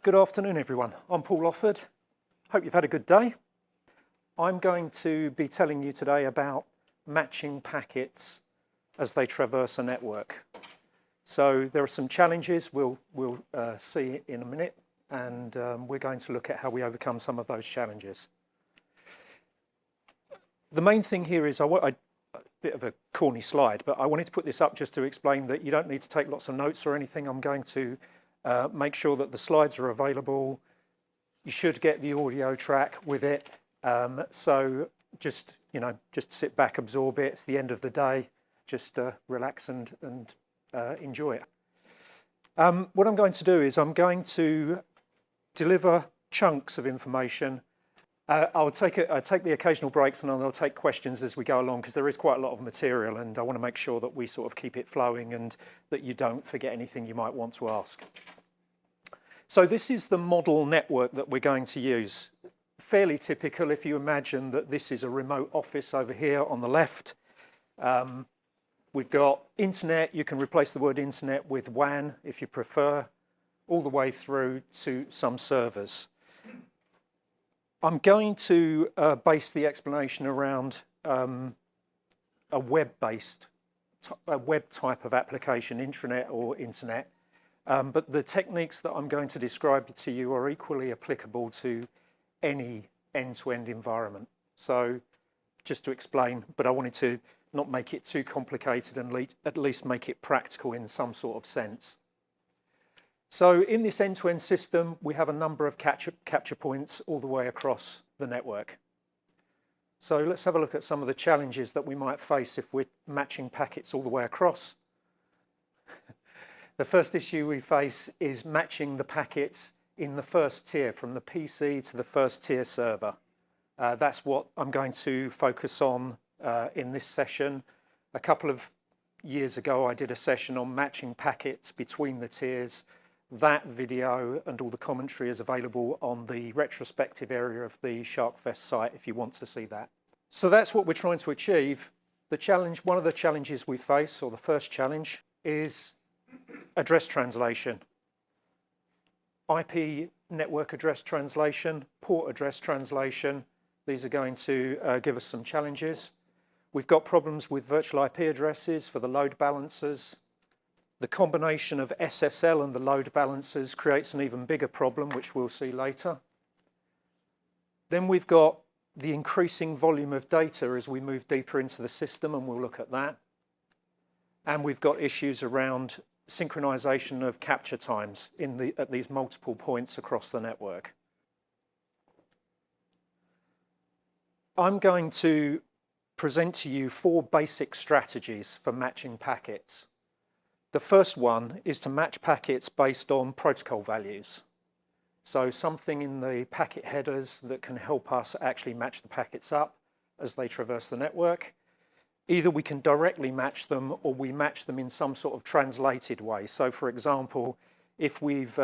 Good afternoon, everyone. I'm Paul Offord. Hope you've had a good day. I'm going to be telling you today about matching packets as they traverse a network. So there are some challenges we'll see in a minute, and we're going to look at how we overcome some of those challenges. The main thing here is, a bit of a corny slide, but I wanted to put this up just to explain that you don't need to take lots of notes or anything. I'm going to make sure that the slides are available. You should get the audio track with it. So just sit back, absorb it. It's the end of the day. Just relax and enjoy it. What I'm going to do is I'm going to deliver chunks of information. I'll take the occasional breaks and I'll take questions as we go along, because there is quite a lot of material and I want to make sure that we sort of keep it flowing and that you don't forget anything you might want to ask. So this is the model network that we're going to use. Fairly typical if you imagine that this is a remote office over here on the left. We've got internet. You can replace the word internet with WAN if you prefer, all the way through to some servers. I'm going to base the explanation around a web type of application, intranet or internet. But the techniques that I'm going to describe to you are equally applicable to any end-to-end environment. So just to explain, but I wanted to not make it too complicated and at least make it practical in some sort of sense. So in this end-to-end system, we have a number of capture points all the way across the network. So let's have a look at some of the challenges that we might face if we're matching packets all the way across. The first issue we face is matching the packets in the first tier, from the PC to the first tier server. That's what I'm going to focus on in this session. A couple of years ago, I did a session on matching packets between the tiers. That video and all the commentary is available on the retrospective area of the SharkFest site if you want to see that. So that's what we're trying to achieve. One of the challenges we face, or the first challenge, is address translation. IP network address translation, port address translation. These are going to give us some challenges. We've got problems with virtual IP addresses for the load balancers. The combination of SSL and the load balancers creates an even bigger problem, which we'll see later. Then we've got the increasing volume of data as we move deeper into the system, and we'll look at that. And we've got issues around synchronization of capture times at these multiple points across the network. I'm going to present to you 4 basic strategies for matching packets. The first one is to match packets based on protocol values. So something in the packet headers that can help us actually match the packets up as they traverse the network. Either we can directly match them or we match them in some sort of translated way. So for example, if we've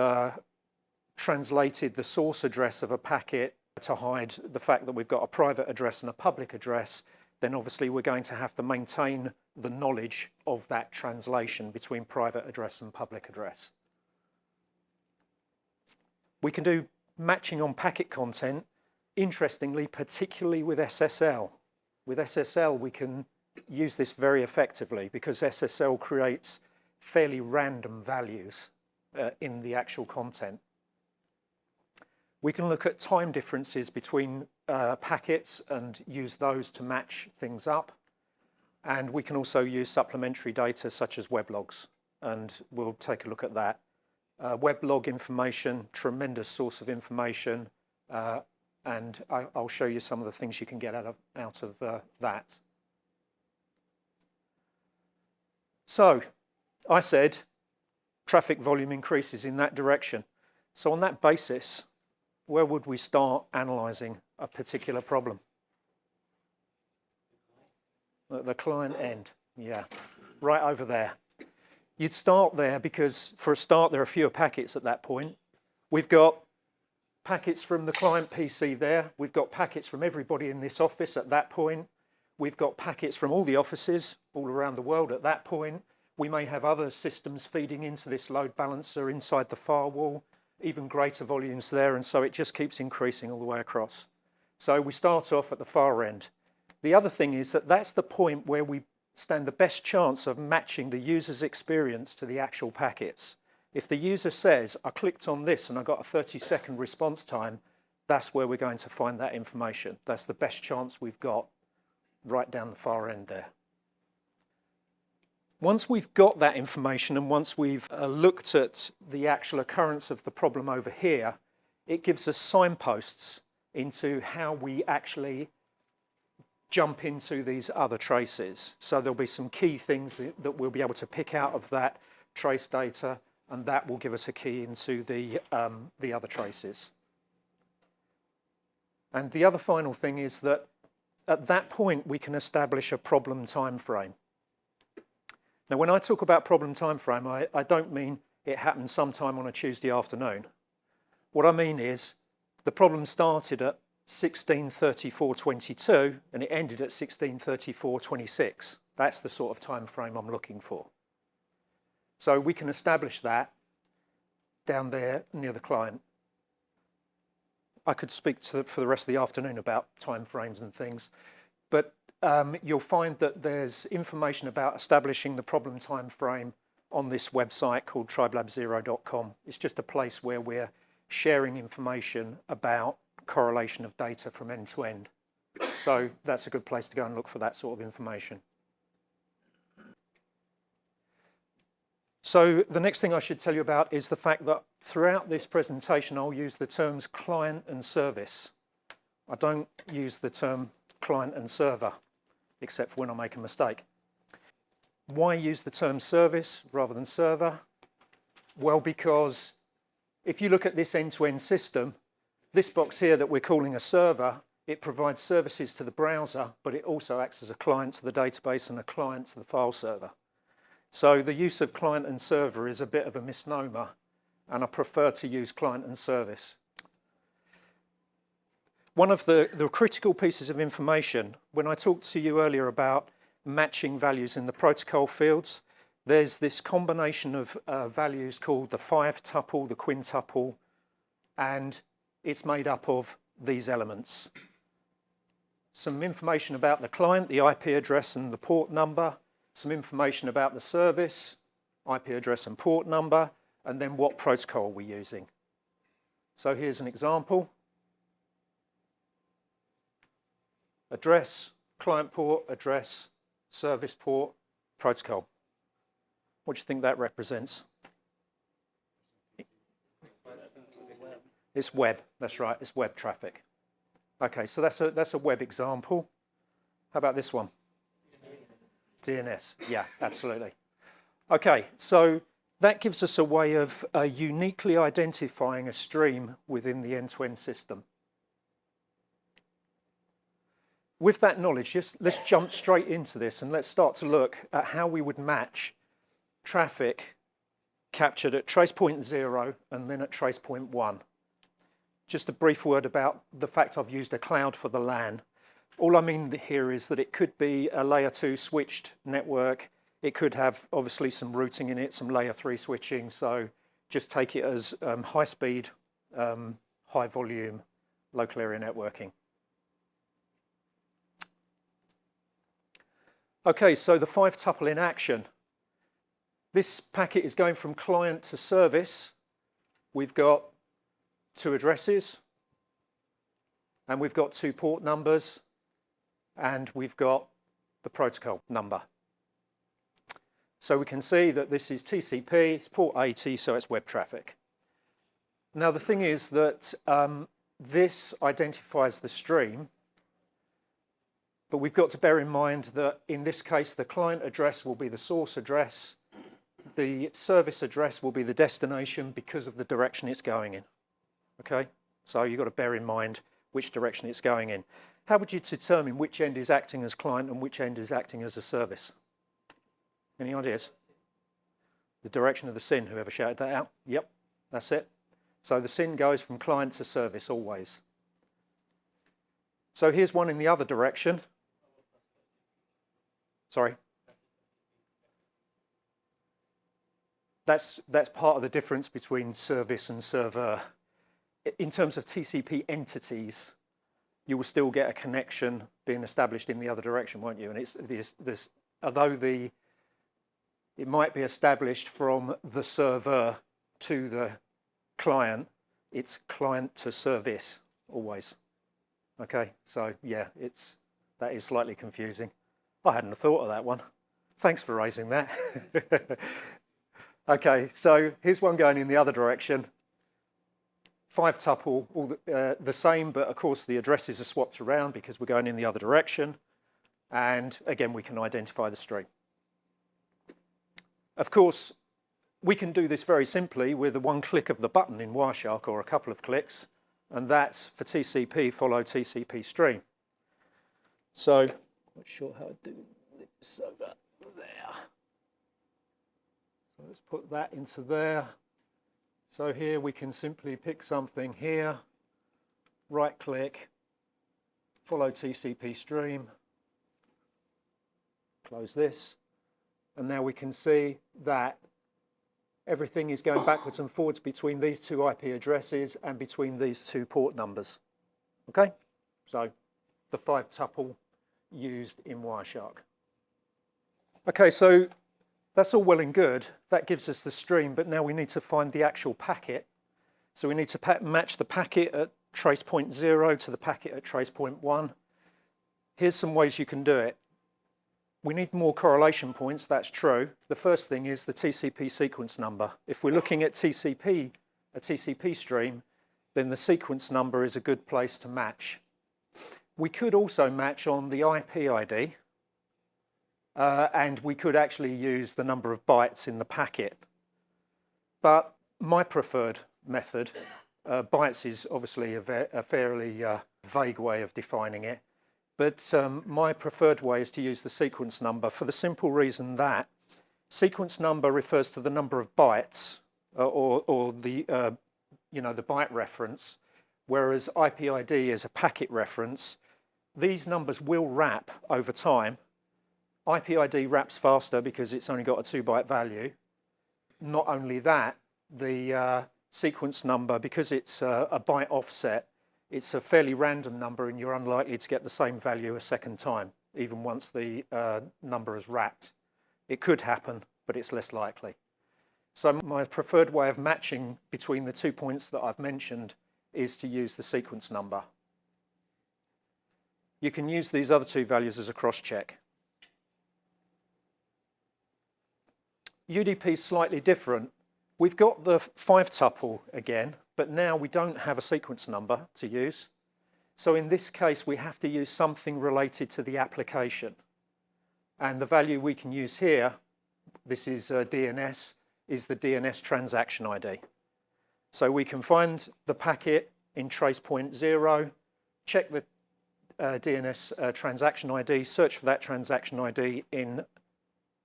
translated the source address of a packet to hide the fact that we've got a private address and a public address, then obviously we're going to have to maintain the knowledge of that translation between private address and public address. We can do matching on packet content, interestingly, particularly with SSL. With SSL, we can use this very effectively because SSL creates fairly random values in the actual content. We can look at time differences between packets and use those to match things up. And we can also use supplementary data such as weblogs, and we'll take a look at that. Weblog information, tremendous source of information, and I'll show you some of the things you can get out of that. So I said traffic volume increases in that direction. So on that basis, where would we start analyzing a particular problem? At the client end, yeah, right over there. You'd start there because for a start there are fewer packets at that point. We've got packets from the client PC there. We've got packets from everybody in this office at that point. We've got packets from all the offices all around the world at that point. We may have other systems feeding into this load balancer inside the firewall. even greater volumes there, and so it just keeps increasing all the way across. So we start off at the far end. The other thing is that that's the point where we stand the best chance of matching the user's experience to the actual packets. If the user says, I clicked on this and I got a 30-second response time, that's where we're going to find that information. That's the best chance we've got right down the far end there. Once we've got that information and once we've looked at the actual occurrence of the problem over here, it gives us signposts into how we actually jump into these other traces. So there'll be some key things that we'll be able to pick out of that trace data, and that will give us a key into the other traces. And the other final thing is that at that point we can establish a problem time frame. Now when I talk about problem time frame, I don't mean it happened sometime on a Tuesday afternoon. What I mean is the problem started at 16:34:22 and it ended at 16:34:26. That's the sort of time frame I'm looking for. So we can establish that down there near the client. I could speak for the rest of the afternoon about time frames and things, but you'll find that there's information about establishing the problem time frame on this website called tribelab0.com. It's just a place where we're sharing information about correlation of data from end to end. So that's a good place to go and look for that sort of information. So the next thing I should tell you about is the fact that throughout this presentation I'll use the terms client and service. I don't use the term client and server, except for when I make a mistake. Why use the term service rather than server? Well, because if you look at this end-to-end system, this box here that we're calling a server, it provides services to the browser, but it also acts as a client to the database and a client to the file server. So the use of client and server is a bit of a misnomer, and I prefer to use client and service. One of the critical pieces of information, when I talked to you earlier about matching values in the protocol fields, there's this combination of values called the 5-tuple, the quintuple, and it's made up of these elements. Some information about the client, the IP address and the port number, some information about the service, IP address and port number, and then what protocol we're using. So here's an example. Address, client port, address, service port, protocol. What do you think that represents? It's web, that's right, it's web traffic. Okay, so that's a web example. How about this one? DNS, yeah, absolutely. Okay, so that gives us a way of uniquely identifying a stream within the end-to-end system. With that knowledge, let's jump straight into this and let's start to look at how we would match traffic captured at trace point 0 and then at trace point 1. Just a brief word about the fact I've used a cloud for the LAN. All I mean here is that it could be a layer 2 switched network. It could have obviously some routing in it, some layer 3 switching. So just take it as high speed, high volume, local area networking. Okay, so the 5-tuple in action. This packet is going from client to service. We've got 2 addresses, and we've got 2 port numbers, and we've got the protocol number. So we can see that this is TCP, it's port 80, so it's web traffic. Now the thing is that this identifies the stream, but we've got to bear in mind that in this case the client address will be the source address, the service address will be the destination because of the direction it's going in. Okay, so you've got to bear in mind which direction it's going in. How would you determine which end is acting as client and which end is acting as a service? Any ideas? The direction of the SYN, whoever shouted that out? Yep, that's it. So the SYN goes from client to service always. So here's one in the other direction. Sorry. that's part of the difference between service and server. In terms of TCP entities, you will still get a connection being established in the other direction, won't you? And it's this although it might be established from the server to the client, it's client to service always. Okay, so yeah, that is slightly confusing. I hadn't thought of that one. Thanks for raising that. Okay, so here's one going in the other direction. 5-tuple, all the same, but of course the addresses are swapped around because we're going in the other direction. And again, we can identify the stream. Of course, we can do this very simply with one click of the button in Wireshark, or a couple of clicks, and that's for TCP, follow TCP stream. So, not sure how to do this over there. So let's put that into there. So here we can simply pick something here, right click, follow TCP stream, close this, and now we can see that everything is going backwards and forwards between these two IP addresses and between these two port numbers. Okay, so the 5-tuple used in Wireshark. Okay, so that's all well and good. That gives us the stream, but now we need to find the actual packet. So we need to match the packet at trace point 0 to the packet at trace point 1. Here's some ways you can do it. We need more correlation points, that's true. The first thing is the TCP sequence number. If we're looking at a TCP stream, then the sequence number is a good place to match. We could also match on the IP ID, and we could actually use the number of bytes in the packet. But my preferred method, bytes is obviously a fairly vague way of defining it, but my preferred way is to use the sequence number for the simple reason that sequence number refers to the number of bytes or the the byte reference, whereas IP ID is a packet reference. These numbers will wrap over time. IP ID wraps faster because it's only got a 2-byte value. Not only that, the sequence number, because it's a byte offset, it's a fairly random number and you're unlikely to get the same value a second time, even once the number is wrapped. It could happen, but it's less likely. So my preferred way of matching between the 2 points that I've mentioned is to use the sequence number. You can use these other 2 values as a cross-check. UDP is slightly different. We've got the 5-tuple again, but now we don't have a sequence number to use. So in this case, we have to use something related to the application. And the value we can use here, this is DNS, is the DNS transaction ID. So we can find the packet in trace point 0, check the DNS transaction ID, search for that transaction ID in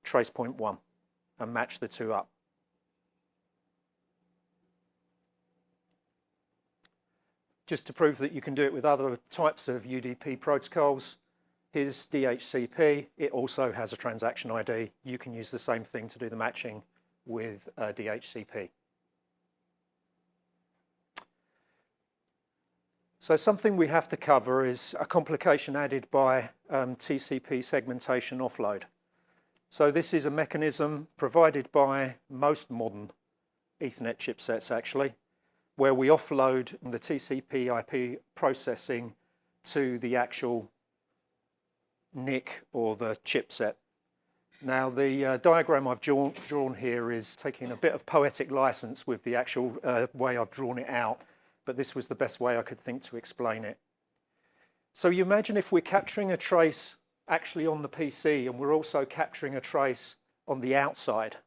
trace point 1. And match the 2 up. Just to prove that you can do it with other types of UDP protocols, here's DHCP. It also has a transaction ID. You can use the same thing to do the matching with DHCP. So something we have to cover is a complication added by TCP Segmentation Offload. So this is a mechanism provided by most modern Ethernet chipsets actually, where we offload the TCP IP processing to the actual NIC or the chipset. Now the diagram I've drawn here is taking a bit of poetic license with the actual way I've drawn it out, but this was the best way I could think to explain it. So you imagine if we're capturing a trace actually on the PC and we're also capturing a trace on the outside.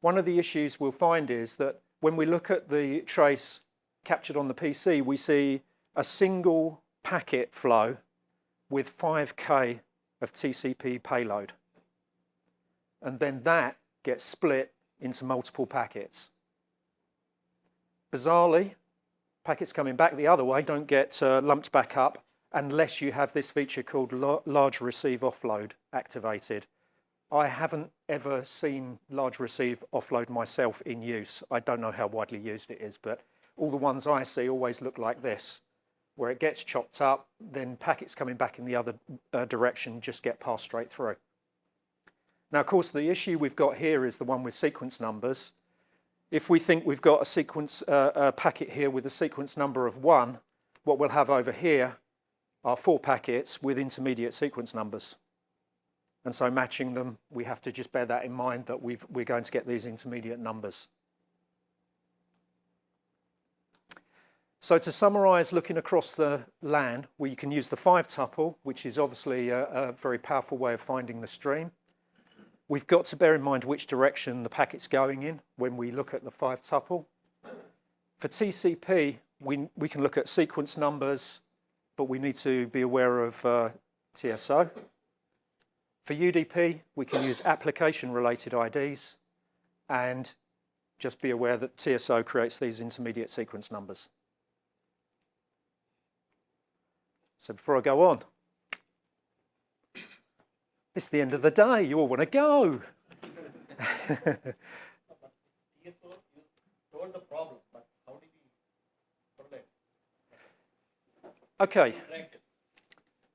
One of the issues we'll find is that when we look at the trace captured on the PC, we see a single packet flow with 5K of TCP payload. And then that gets split into multiple packets. Bizarrely, packets coming back the other way don't get lumped back up unless you have this feature called large receive offload activated. I haven't ever seen large receive offload myself in use. I don't know how widely used it is, but all the ones I see always look like this, where it gets chopped up, then packets coming back in the other direction just get passed straight through. Now, of course, the issue we've got here is the one with sequence numbers. If we think we've got a sequence packet here with a sequence number of 1, what we'll have over here are 4 packets with intermediate sequence numbers. And so matching them, we have to just bear that in mind that we're going to get these intermediate numbers. So to summarize, looking across the LAN, we can use the 5-tuple, which is obviously a very powerful way of finding the stream. We've got to bear in mind which direction the packet's going in when we look at the 5-tuple. For TCP, we can look at sequence numbers, but we need to be aware of TSO. For UDP, we can use application-related IDs, and just be aware that TSO creates these intermediate sequence numbers. So before I go on, it's the end of the day. You all want to go. TSO, you told the problem, but how did you correlate? Okay.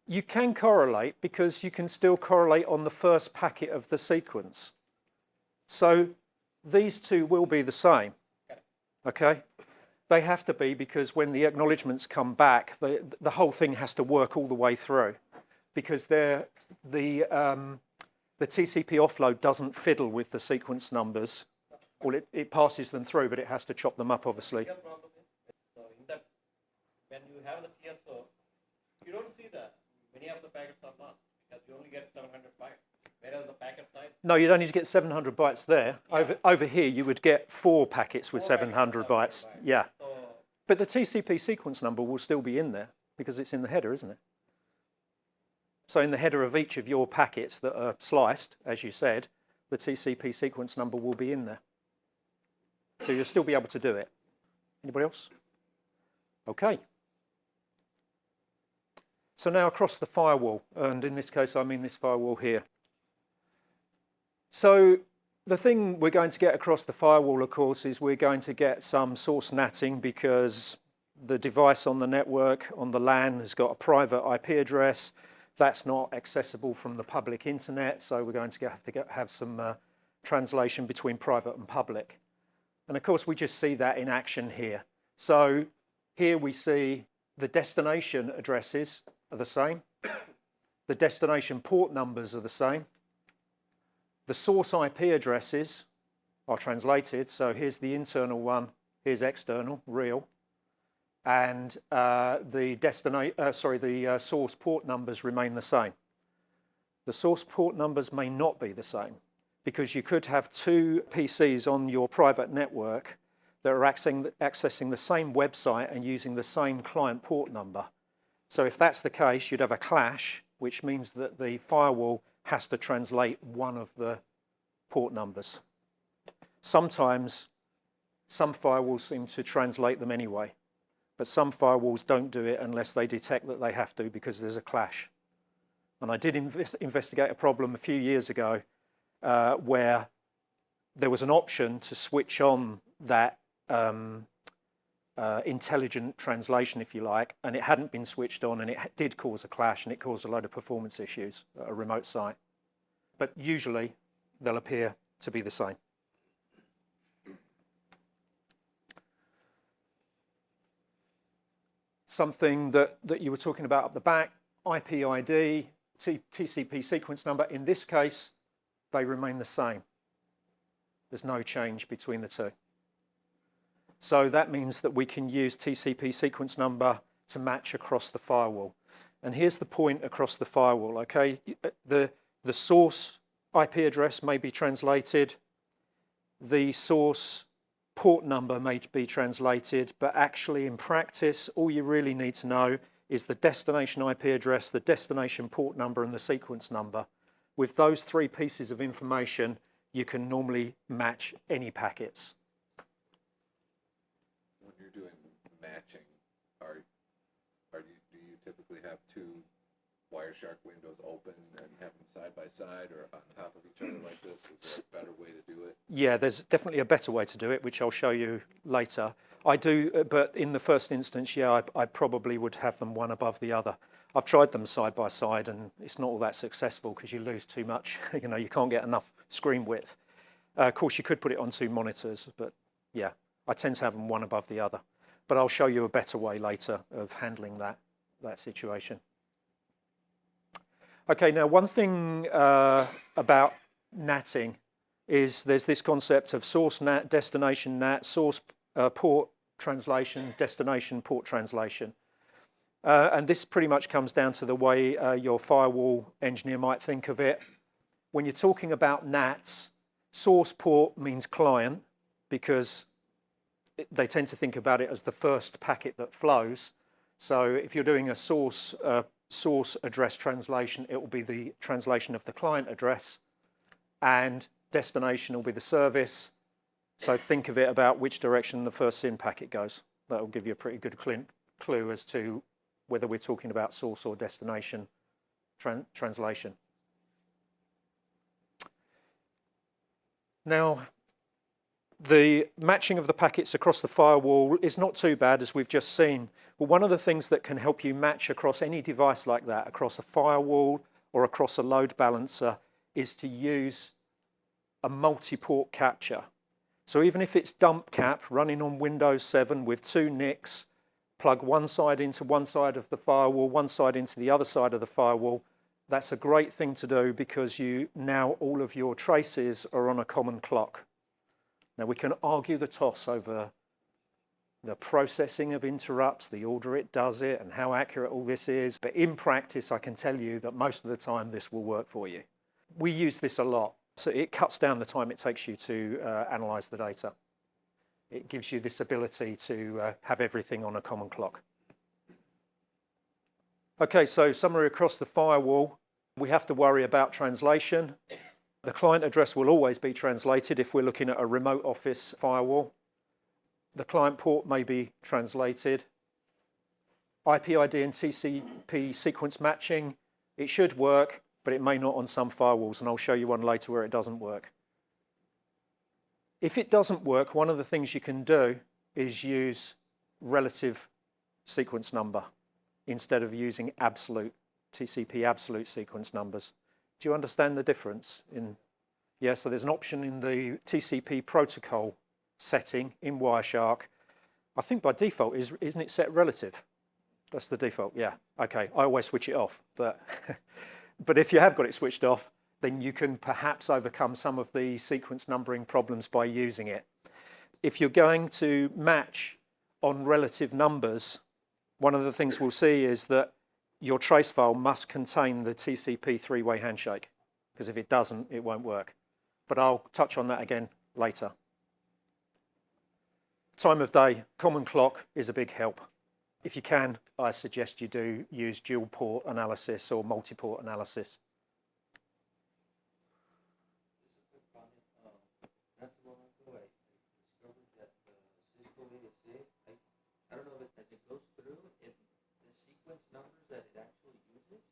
You can correlate because you can still correlate on the first packet of the sequence. So these two will be the same. Okay? They have to be because when the acknowledgements come back, the whole thing has to work all the way through, because the TCP offload doesn't fiddle with the sequence numbers. Well, it passes them through, but it has to chop them up, obviously. The problem is, so in that, when you have the TSO, you don't see that many of the packets are lost because you only get 700 bytes. Whereas the packet size. No, you don't need to get 700 bytes there. Yeah. Over here, you would get 4 packets with 700 bytes. Yeah. So, But the TCP sequence number will still be in there because it's in the header, isn't it? So in the header of each of your packets that are sliced, as you said, the TCP sequence number will be in there. So you'll still be able to do it. Anybody else? Okay. So now across the firewall, and in this case I mean this firewall here. So the thing we're going to get across the firewall, of course, is we're going to get some source NATing because the device on the network, on the LAN, has got a private IP address. That's not accessible from the public internet, so we're going to have some translation between private and public. And of course, we just see that in action here. So here we see the destination addresses are the same. The destination port numbers are the same. The source IP addresses are translated. So here's the internal one, here's external, real. And the source port numbers remain the same. The source port numbers may not be the same because you could have 2 PCs on your private network that are accessing the same website and using the same client port number. So if that's the case, you'd have a clash, which means that the firewall has to translate one of the port numbers. Sometimes some firewalls seem to translate them anyway, but some firewalls don't do it unless they detect that they have to because there's a clash. And I did investigate a problem a few years ago where there was an option to switch on that intelligent translation, if you like, and it hadn't been switched on, and it did cause a clash, and it caused a load of performance issues at a remote site. But usually they'll appear to be the same. Something that you were talking about up the back, IP ID, TCP sequence number. In this case, they remain the same. There's no change between the two. So that means that we can use TCP sequence number to match across the firewall. And here's the point across the firewall, okay? The source IP address may be translated. The source port number may be translated, but actually in practice, all you really need to know is the destination IP address, the destination port number, and the sequence number. With those 3 pieces of information, you can normally match any packets. When you're doing matching, do you typically have 2 Wireshark windows open and have them side by side or on top of each other like this? Is there a better way to do it? Yeah, there's definitely a better way to do it, which I'll show you later. I do, but in the first instance, yeah, I probably would have them one above the other. I've tried them side by side and it's not all that successful because you lose too much. You know, you can't get enough screen width. Of course, you could put it on two monitors, but yeah, I tend to have them one above the other. But I'll show you a better way later of handling that situation. Okay, now one thing about NATing is there's this concept of source NAT, destination NAT, source port translation, destination port translation. And this pretty much comes down to the way your firewall engineer might think of it. When you're talking about NATs, source port means client because they tend to think about it as the first packet that flows. So if you're doing a source address translation, it will be the translation of the client address, and destination will be the service. So think of it about which direction the first SYN packet goes. That will give you a pretty good clue as to whether we're talking about source or destination translation. Now, the matching of the packets across the firewall is not too bad, as we've just seen. But one of the things that can help you match across any device like that, across a firewall or across a load balancer, is to use a multi-port capture. So even if it's dump cap running on Windows 7 with two NICs, plug one side into one side of the firewall, one side into the other side of the firewall, that's a great thing to do because now all of your traces are on a common clock. Now we can argue the toss over the processing of interrupts, the order it does it, and how accurate all this is. But in practice, I can tell you that most of the time this will work for you. We use this a lot. So it cuts down the time it takes you to analyze the data. It gives you this ability to have everything on a common clock. Okay, so summary across the firewall. We have to worry about translation. The client address will always be translated if we're looking at a remote office firewall. The client port may be translated. IP ID and TCP sequence matching, it should work, but it may not on some firewalls, and I'll show you one later where it doesn't work. If it doesn't work, one of the things you can do is use relative sequence number instead of using absolute TCP absolute sequence numbers. Do you understand the difference? Yeah, so there's an option in the TCP protocol setting in Wireshark. I think by default, isn't it set relative? That's the default, yeah. Okay, I always switch it off, but, but if you have got it switched off, then you can perhaps overcome some of the sequence numbering problems by using it. If you're going to match on relative numbers, one of the things we'll see is that your trace file must contain the TCP three-way handshake, because if it doesn't, it won't work. But I'll touch on that again later. Time of day, common clock is a big help. If you can, I suggest you do use dual port analysis or multi-port analysis. I don't know if as it goes through, if the sequence numbers that it actually uses,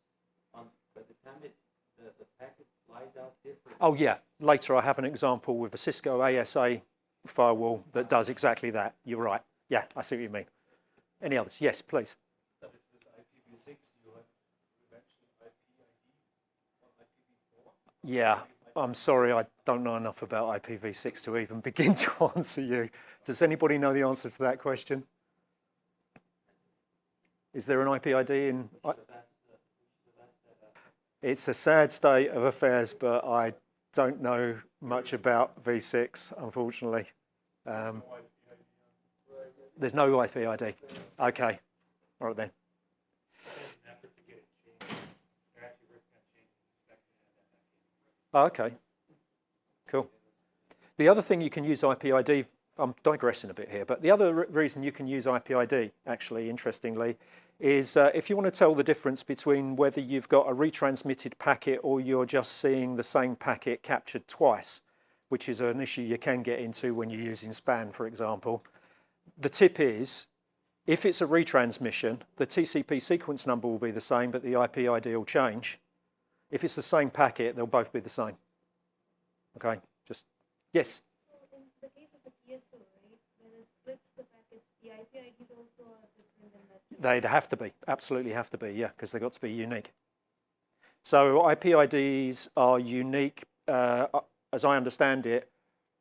by the time the packet flies out different. Oh yeah, later I have an example with a Cisco ASA firewall that does exactly that. You're right. Yeah, I see what you mean. Any others? Yes, please. That is with IPv6, you mentioned IP ID or IPv4. Yeah, I'm sorry, I don't know enough about IPv6 to even begin to answer you. Does anybody know the answer to that question? Is there an IP ID in? It's a sad state of affairs, but I don't know much about V6, unfortunately. There's no IP ID. Okay, all right then. Oh, okay, cool. The other thing you can use IP ID, I'm digressing a bit here, but the other reason you can use IP ID, actually, interestingly, is if you want to tell the difference between whether you've got a retransmitted packet or you're just seeing the same packet captured twice, which is an issue you can get into when you're using SPAN, for example. The tip is If it's a retransmission, the TCP sequence number will be the same, but the IP ID will change. If it's the same packet, they'll both be the same. Okay, just, yes? So in the case of the TSO, right, when it splits the packets, the IP IDs also are different than that. They'd have to be, absolutely have to be, yeah, because they've got to be unique. So IP IDs are unique, as I understand it,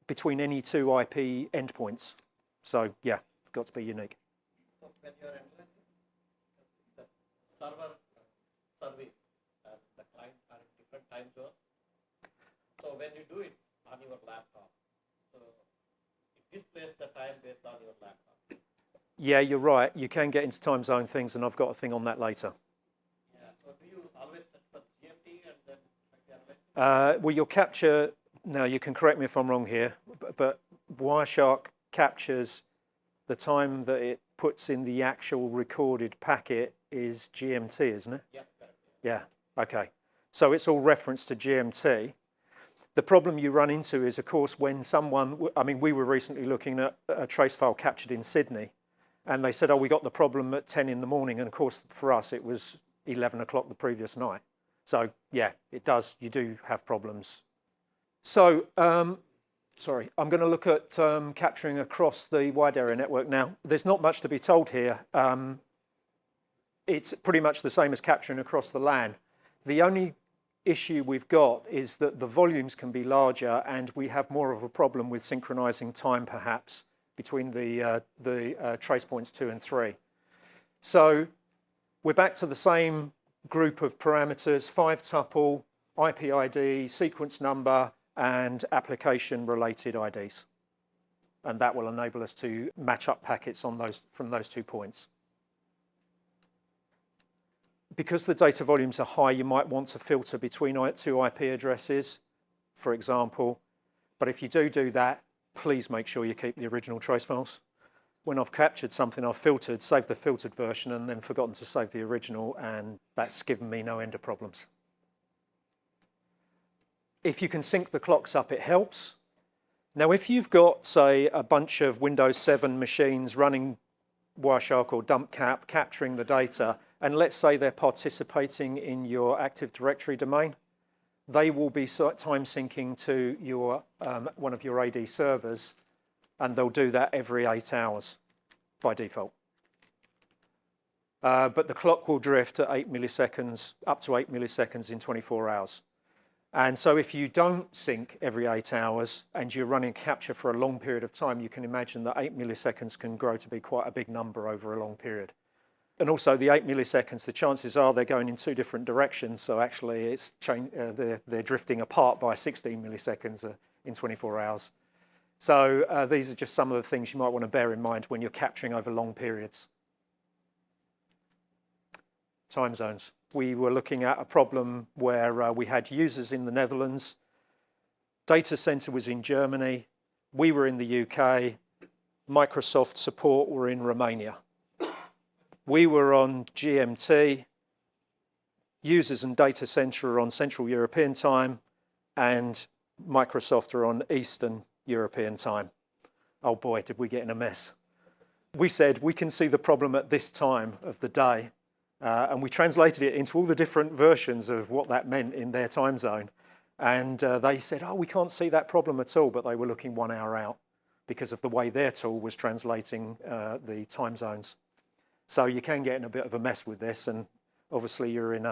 between any two IP endpoints. So yeah, got to be unique. So when you're analyzing the server service and the client are in different time zones. So when you do it on your laptop, so it displays the time based on your laptop. Yeah, you're right. You can get into time zone things, and I've got a thing on that later. Yeah. So do you always set for GMT and then analyze? Well, your capture, now you can correct me if I'm wrong here, but Wireshark captures the time that it puts in the actual recorded packet is GMT, isn't it? Yeah, correct. Yeah, okay. So it's all referenced to GMT. The problem you run into is, of course, when someone, I mean, we were recently looking at a trace file captured in Sydney, and they said, oh, we got the problem at 10 in the morning. And of course, for us, it was 11 o'clock the previous night. So yeah, it does, you do have problems. So, sorry, I'm going to look at capturing across the wide area network now. There's not much to be told here. It's pretty much the same as capturing across the LAN. The only issue we've got is that the volumes can be larger, and we have more of a problem with synchronizing time, perhaps, between the trace points 2 and 3. So we're back to the same group of parameters: 5-tuple, IP ID, sequence number, and application-related IDs. And that will enable us to match up packets on those from those 2 points. Because the data volumes are high, you might want to filter between 2 IP addresses, for example. But if you do that, please make sure you keep the original trace files. When I've captured something, I've filtered, saved the filtered version, and then forgotten to save the original, and that's given me no end of problems. If you can sync the clocks up, it helps. Now, if you've got, say, a bunch of Windows 7 machines running Wireshark or DumpCap, capturing the data, and let's say they're participating in your Active Directory domain, they will be time syncing to your one of your AD servers, and they'll do that every 8 hours by default. But the clock will drift at 8 milliseconds, up to 8 milliseconds in 24 hours. And so if you don't sync every 8 hours and you're running capture for a long period of time, you can imagine that 8 milliseconds can grow to be quite a big number over a long period. And also the 8 milliseconds, the chances are they're going in 2 different directions. So actually it's they're drifting apart by 16 milliseconds in 24 hours. So these are just some of the things you might want to bear in mind when you're capturing over long periods. Time zones. We were looking at a problem where we had users in the Netherlands, data center was in Germany, we were in the UK, Microsoft support were in Romania. We were on GMT, users and data center are on Central European time, and Microsoft are on Eastern European time. Oh boy, did we get in a mess. We said we can see the problem at this time of the day. And we translated it into all the different versions of what that meant in their time zone. And they said, oh, we can't see that problem at all, but they were looking 1 hour out because of the way their tool was translating the time zones. So you can get in a bit of a mess with this, and obviously you're in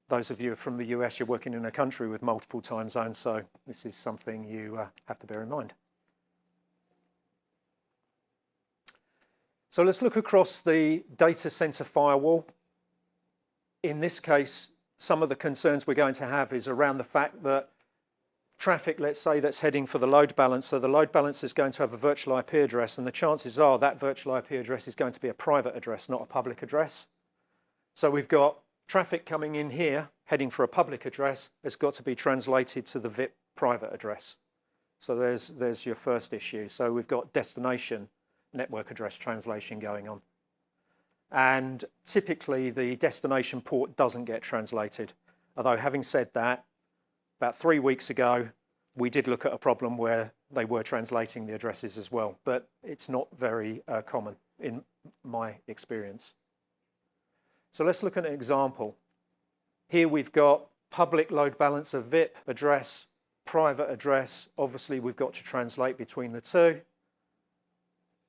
those of you from the US, you're working in a country with multiple time zones, so this is something you have to bear in mind. So let's look across the data center firewall. In this case, some of the concerns we're going to have is around the fact that traffic, let's say, that's heading for the load balancer, the load balancer is going to have a virtual IP address, and the chances are that virtual IP address is going to be a private address, not a public address. So we've got traffic coming in here, heading for a public address, has got to be translated to the VIP private address. So there's your first issue. So we've got destination network address translation going on. And typically the destination port doesn't get translated. Although having said that, about 3 weeks ago, we did look at a problem where they were translating the addresses as well, but it's not very common. In my experience. So let's look at an example. Here we've got public load balancer VIP address, private address. Obviously, we've got to translate between the two.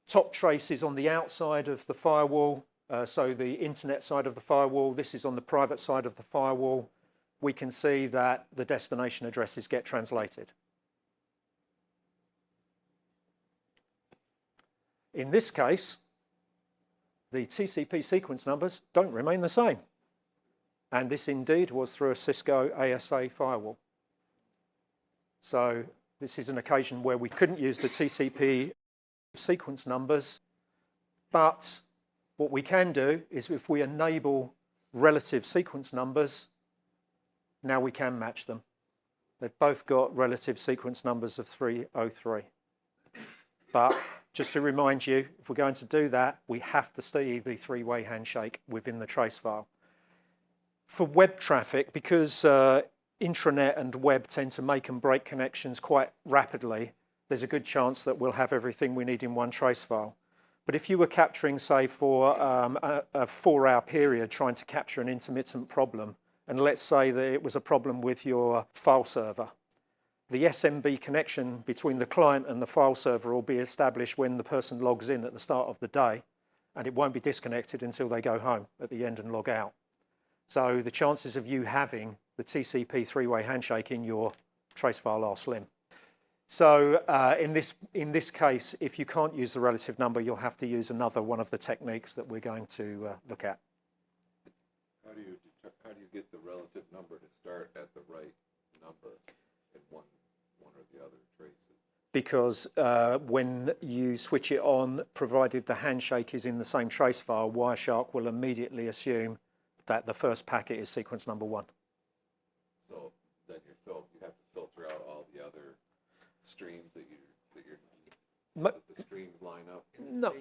Top trace is on the outside of the firewall, so the internet side of the firewall. This is on the private side of the firewall. We can see that the destination addresses get translated. In this case, the TCP sequence numbers don't remain the same. And this indeed was through a Cisco ASA firewall. So this is an occasion where we couldn't use the TCP sequence numbers, but what we can do is if we enable relative sequence numbers, now we can match them. They've both got relative sequence numbers of 303. But just to remind you, if we're going to do that, we have to see the three-way handshake within the trace file. For web traffic, because intranet and web tend to make and break connections quite rapidly, there's a good chance that we'll have everything we need in one trace file. But if you were capturing, say, for a 4-hour period, trying to capture an intermittent problem, and let's say that it was a problem with your file server, the SMB connection between the client and the file server will be established when the person logs in at the start of the day, and it won't be disconnected until they go home at the end and log out. So the chances of you having the TCP three-way handshake in your trace file are slim. So in this case, if you can't use the relative number, you'll have to use another one of the techniques that we're going to look at. How do you get the relative number to start at the right number in one or the other traces? Because when you switch it on, provided the handshake is in the same trace file, Wireshark will immediately assume that the first packet is sequence number 1. So then you have to filter out all the other streams that so that the streams line up. No.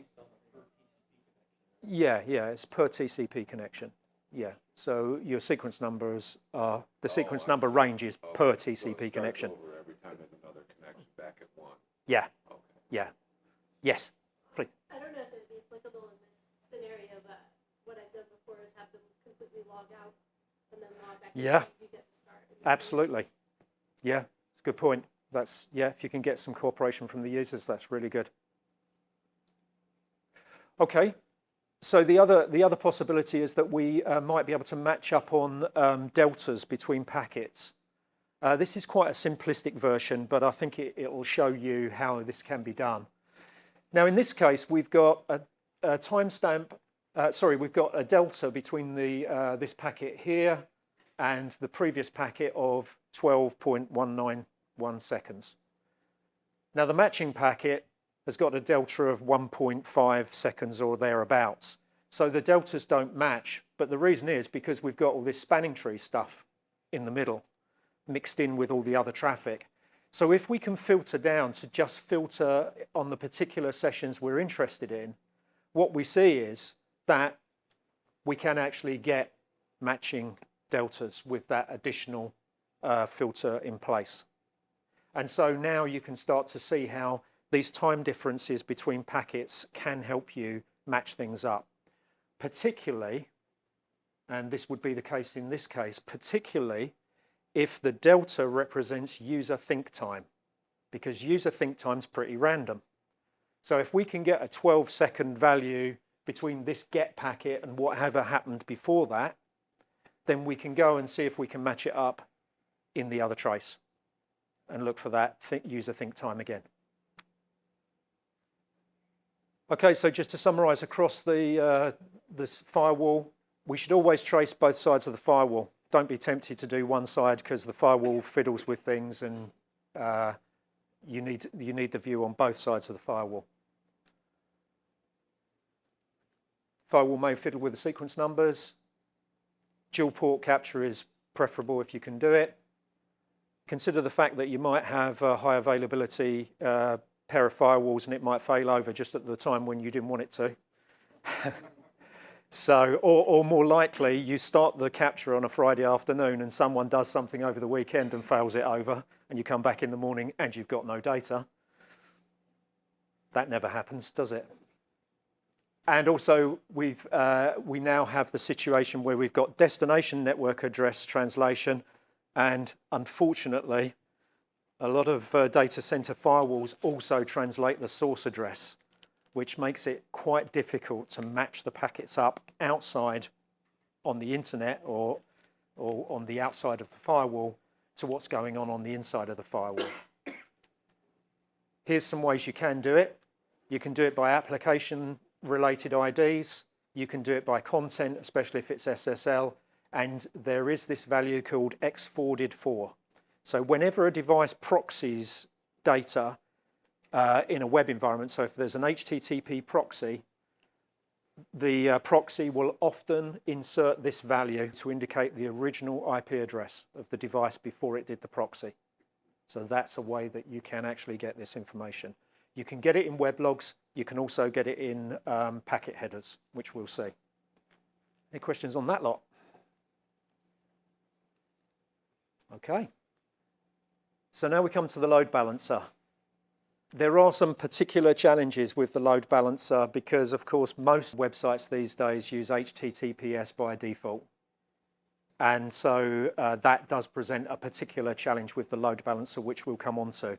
Yeah, it's per TCP connection. Yeah, so your sequence numbers are, the sequence number range is per TCP so it starts connection. Over every time there's another connection back at 1. Yeah, Okay. yeah. Yes, please. I don't know if it'd be applicable in this scenario, but what I've done before is have them completely log out and then log back in. Yeah. You get the start. Absolutely. Yeah, it's a good point. That's, yeah, if you can get some cooperation from the users, that's really good. Okay, so the other possibility is that we might be able to match up on deltas between packets. This is quite a simplistic version, but I think it will show you how this can be done. Now, in this case, we've got a timestamp. We've got a delta between this packet here and the previous packet of 12.191 seconds. Now, the matching packet has got a delta of 1.5 seconds or thereabouts. So the deltas don't match, but the reason is because we've got all this spanning tree stuff in the middle, mixed in with all the other traffic. So if we can filter down to just filter on the particular sessions we're interested in, what we see is that we can actually get matching deltas with that additional filter in place. And so now you can start to see how these time differences between packets can help you match things up. Particularly, and this would be the case in this case, particularly if the delta represents user think time, because user think time is pretty random. So if we can get a 12-second value between this get packet and whatever happened before that, then we can go and see if we can match it up in the other trace and look for that user think time again. Okay, so just to summarize across this firewall, we should always trace both sides of the firewall. Don't be tempted to do one side because the firewall fiddles with things, and you need the view on both sides of the firewall. Firewall may fiddle with the sequence numbers. Dual port capture is preferable if you can do it. Consider the fact that you might have a high availability pair of firewalls and it might fail over just at the time when you didn't want it to. So, or more likely, you start the capture on a Friday afternoon and someone does something over the weekend and fails it over, and you come back in the morning and you've got no data. That never happens, does it? And also, we now have the situation where we've got destination network address translation, and unfortunately, a lot of data center firewalls also translate the source address, which makes it quite difficult to match the packets up outside on the internet or on the outside of the firewall to what's going on the inside of the firewall. Here's some ways you can do it. You can do it by application-related IDs. You can do it by content, especially if it's SSL. And there is this value called x-forwarded4. So whenever a device proxies data in a web environment, so if there's an HTTP proxy, the proxy will often insert this value to indicate the original IP address of the device before it did the proxy. So that's a way that you can actually get this information. You can get it in web logs. You can also get it in packet headers, which we'll see. Any questions on that lot? Okay. So now we come to the load balancer. There are some particular challenges with the load balancer because, of course, most websites these days use HTTPS by default. And so that does present a particular challenge with the load balancer, which we'll come on to.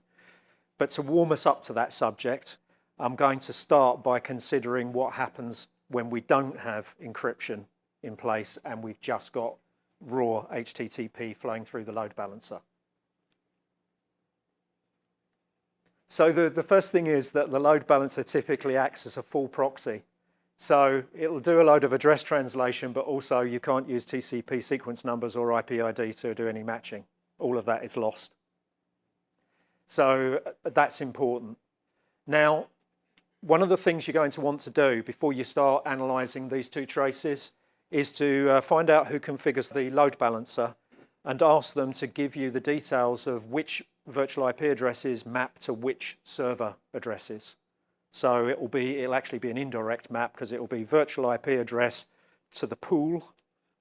But to warm us up to that subject, I'm going to start by considering what happens when we don't have encryption in place and we've just got raw HTTP flowing through the load balancer. So the first thing is that the load balancer typically acts as a full proxy. So it'll do a load of address translation, but also you can't use TCP sequence numbers or IP ID to do any matching. All of that is lost. So that's important. Now, one of the things you're going to want to do before you start analyzing these two traces is to find out who configures the load balancer and ask them to give you the details of which virtual IP addresses map to which server addresses. So it'll actually be an indirect map because it will be virtual IP address to the pool,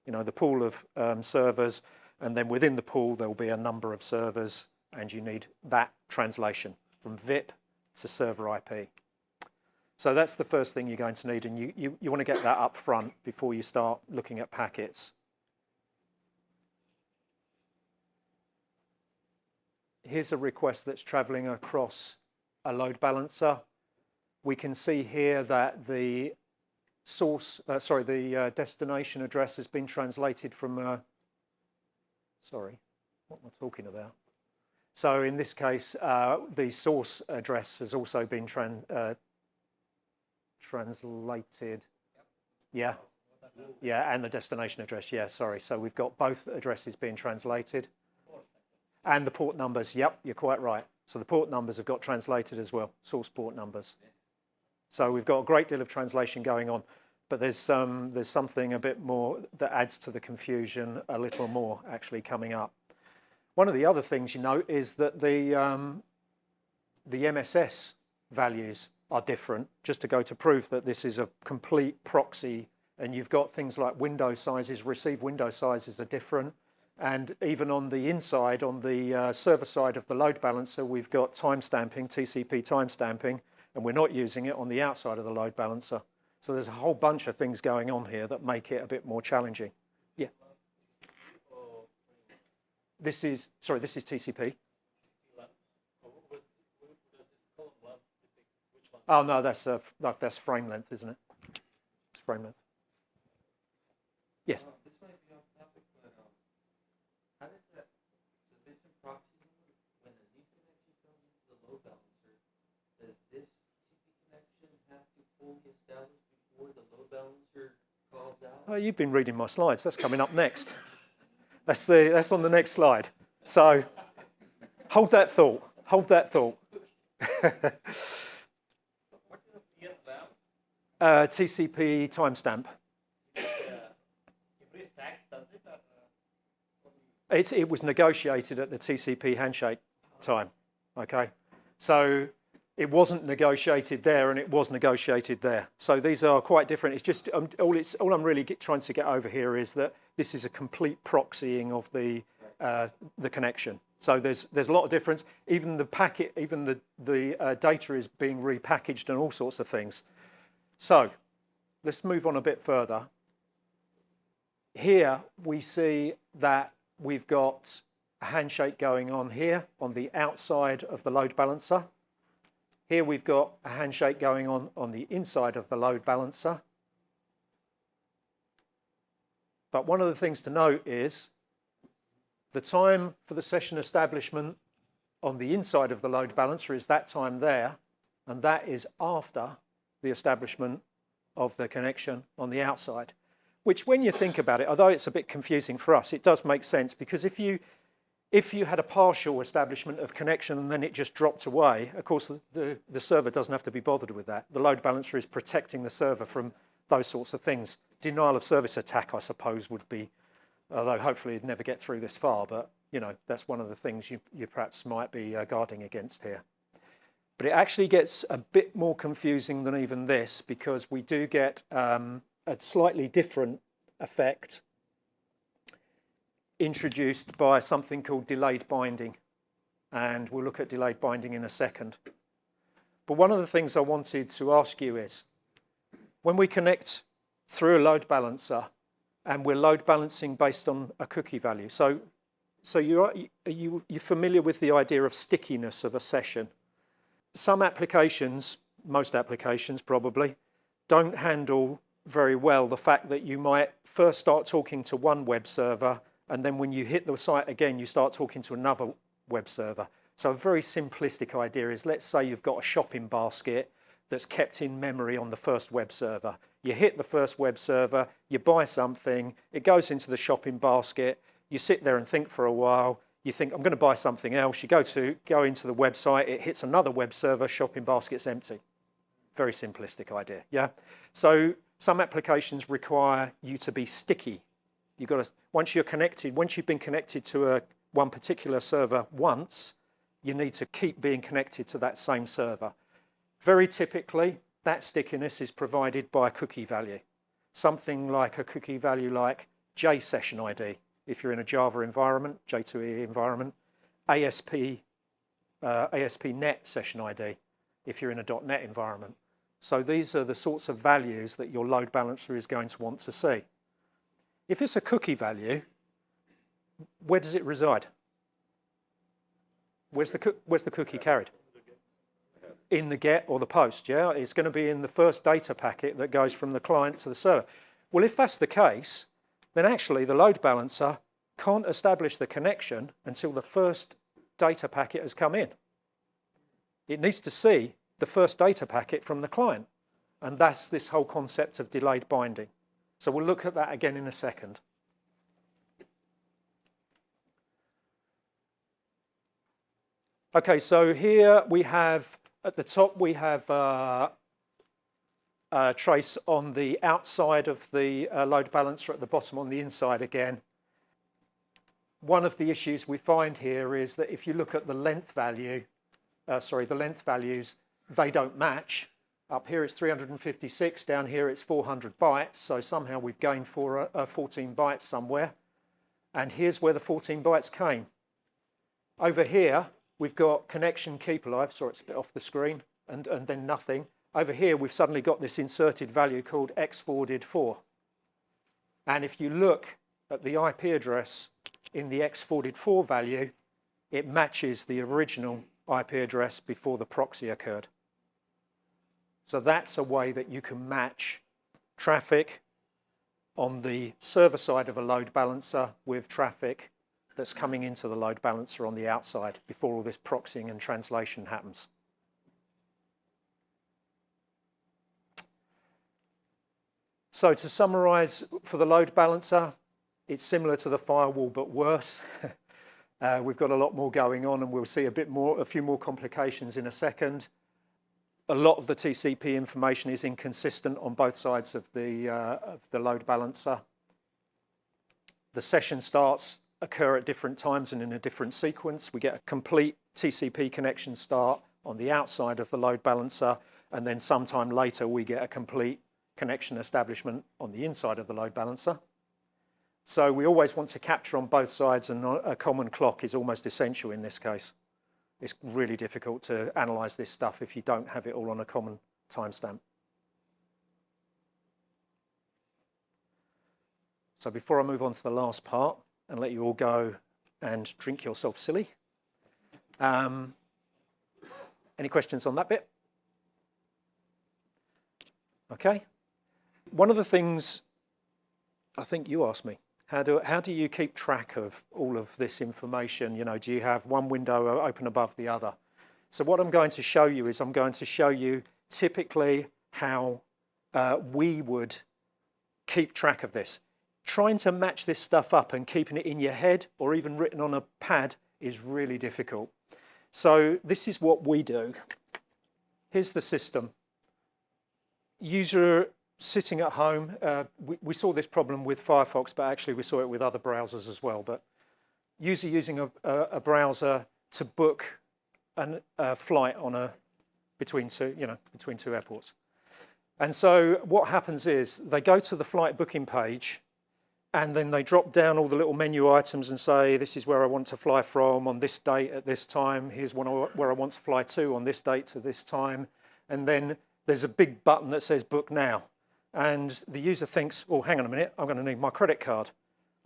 the pool of servers, and then within the pool there will be a number of servers, and you need that translation from VIP to server IP. So that's the first thing you're going to need, and you want to get that up front before you start looking at packets. Here's a request that's traveling across a load balancer. We can see here that the destination address has been translated from sorry, what am I talking about? So in this case, the source address has also been translated. Yeah, and the destination address. Yeah, sorry. So we've got both addresses being translated. And the port numbers, yep, you're quite right. So the port numbers have got translated as well, source port numbers. So we've got a great deal of translation going on, but there's something a bit more that adds to the confusion a little more actually coming up. One of the other things you note is that the MSS values are different, just to go to proof that this is a complete proxy, and you've got things like window sizes, receive window sizes are different. And even on the inside, on the server side of the load balancer, we've got timestamping, TCP timestamping, and we're not using it on the outside of the load balancer. So there's a whole bunch of things going on here that make it a bit more challenging. Yeah. This is TCP. Oh no, that's frame length, isn't it? It's frame length. Yes. This might be off topic, but how does that, the bits and proxy, when the lead connection comes into the load balancer, does this TCP connection have to fully establish before the load balancer calls out? Oh, you've been reading my slides. That's coming up next. That's on the next slide. So hold that thought. Hold that thought. TCP timestamp. It was negotiated at the TCP handshake time. Okay, so it wasn't negotiated there, and it was negotiated there. So these are quite different. It's just all I'm really trying to get over here is that this is a complete proxying of the connection. So there's a lot of difference. Even the packet, even the data is being repackaged and all sorts of things. So let's move on a bit further. Here we see that we've got a handshake going on here on the outside of the load balancer. Here we've got a handshake going on the inside of the load balancer. But one of the things to note is the time for the session establishment on the inside of the load balancer is that time there, and that is after the establishment of the connection on the outside. Which, when you think about it, although it's a bit confusing for us, it does make sense, because if you had a partial establishment of connection and then it just dropped away, of course the server doesn't have to be bothered with that. The load balancer is protecting the server from those sorts of things. Denial of service attack, I suppose, would be, although hopefully it'd never get through this far, but you know, that's one of the things you perhaps might be guarding against here. But it actually gets a bit more confusing than even this, because we do get a slightly different effect introduced by something called delayed binding. And we'll look at delayed binding in a second. But one of the things I wanted to ask you is, when we connect through a load balancer and we're load balancing based on a cookie value, so you're familiar with the idea of stickiness of a session? Some applications, most applications probably, don't handle very well the fact that you might first start talking to one web server, and then when you hit the site again, you start talking to another web server. So a very simplistic idea is, let's say you've got a shopping basket that's kept in memory on the first web server. You hit the first web server, you buy something, it goes into the shopping basket, you sit there and think for a while, you think, I'm going to buy something else, you go into the website, it hits another web server, shopping basket's empty. Very simplistic idea, yeah? So some applications require you to be sticky. You've got to, once you've been connected to one particular server once, you need to keep being connected to that same server. Very typically, that stickiness is provided by a cookie value. Something like a cookie value like JSession ID, if you're in a Java environment, J2EE environment, ASP.NET Session ID, if you're in a .NET environment. So these are the sorts of values that your load balancer is going to want to see. If it's a cookie value, where does it reside? Where's the cookie carried? In the GET or the POST, yeah? It's going to be in the first data packet that goes from the client to the server. Well, if that's the case, then actually the load balancer can't establish the connection until the first data packet has come in. It needs to see the first data packet from the client. And that's this whole concept of delayed binding. So we'll look at that again in a second. Okay, so here we have, at the top we have a trace on the outside of the load balancer, at the bottom on the inside again. One of the issues we find here is that if you look at the length value, the length values, they don't match. Up here it's 356, down here it's 400 bytes, so somehow we've gained 14 bytes somewhere. And here's where the 14 bytes came. Over here, we've got connection keep alive, sorry, it's a bit off the screen, and then nothing. Over here, we've suddenly got this inserted value called x forwarded 4. And if you look at the IP address in the x forwarded 4 value, it matches the original IP address before the proxy occurred. So that's a way that you can match traffic on the server side of a load balancer with traffic that's coming into the load balancer on the outside before all this proxying and translation happens. So to summarize, for the load balancer, it's similar to the firewall but worse. We've got a lot more going on, and we'll see a few more complications in a second. A lot of the TCP information is inconsistent on both sides of the load balancer. The session starts occur at different times and in a different sequence. We get a complete TCP connection start on the outside of the load balancer, and then sometime later we get a complete connection establishment on the inside of the load balancer. So we always want to capture on both sides, and a common clock is almost essential in this case. It's really difficult to analyze this stuff if you don't have it all on a common timestamp. So before I move on to the last part and let you all go and drink yourself silly, any questions on that bit? Okay. One of the things I think you asked me, how do you keep track of all of this information? You know, do you have one window open above the other? So what I'm going to show you is I'm going to show you typically how we would keep track of this. Trying to match this stuff up and keeping it in your head or even written on a pad is really difficult. So this is what we do. Here's the system. User sitting at home. We saw this problem with Firefox, but actually we saw it with other browsers as well. But user using a browser to book a flight on between two airports. And so what happens is they go to the flight booking page and then they drop down all the little menu items and say, this is where I want to fly from on this date at this time. Here's where I want to fly to on this date to this time. And then there's a big button that says book now. And the user thinks, oh, hang on a minute, I'm going to need my credit card.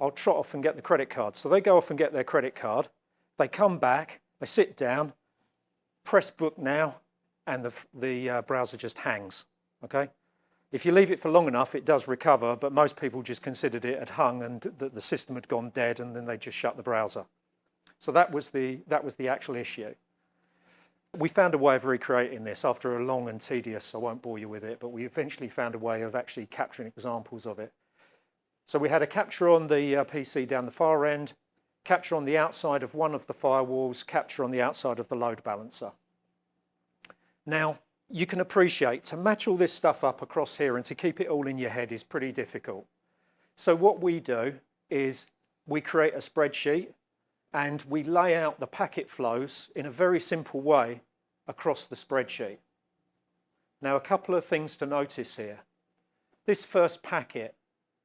I'll trot off and get the credit card. So they go off and get their credit card. They come back, they sit down, press book now, and the browser just hangs, okay? If you leave it for long enough, it does recover, but most people just considered it had hung and that the system had gone dead, and then they just shut the browser. So that was the actual issue. We found a way of recreating this after a long and tedious, I won't bore you with it, but we eventually found a way of actually capturing examples of it. So we had a capture on the PC down the far end, capture on the outside of one of the firewalls, capture on the outside of the load balancer. Now, you can appreciate to match all this stuff up across here and to keep it all in your head is pretty difficult. So what we do is we create a spreadsheet and we lay out the packet flows in a very simple way across the spreadsheet. Now, a couple of things to notice here. This first packet,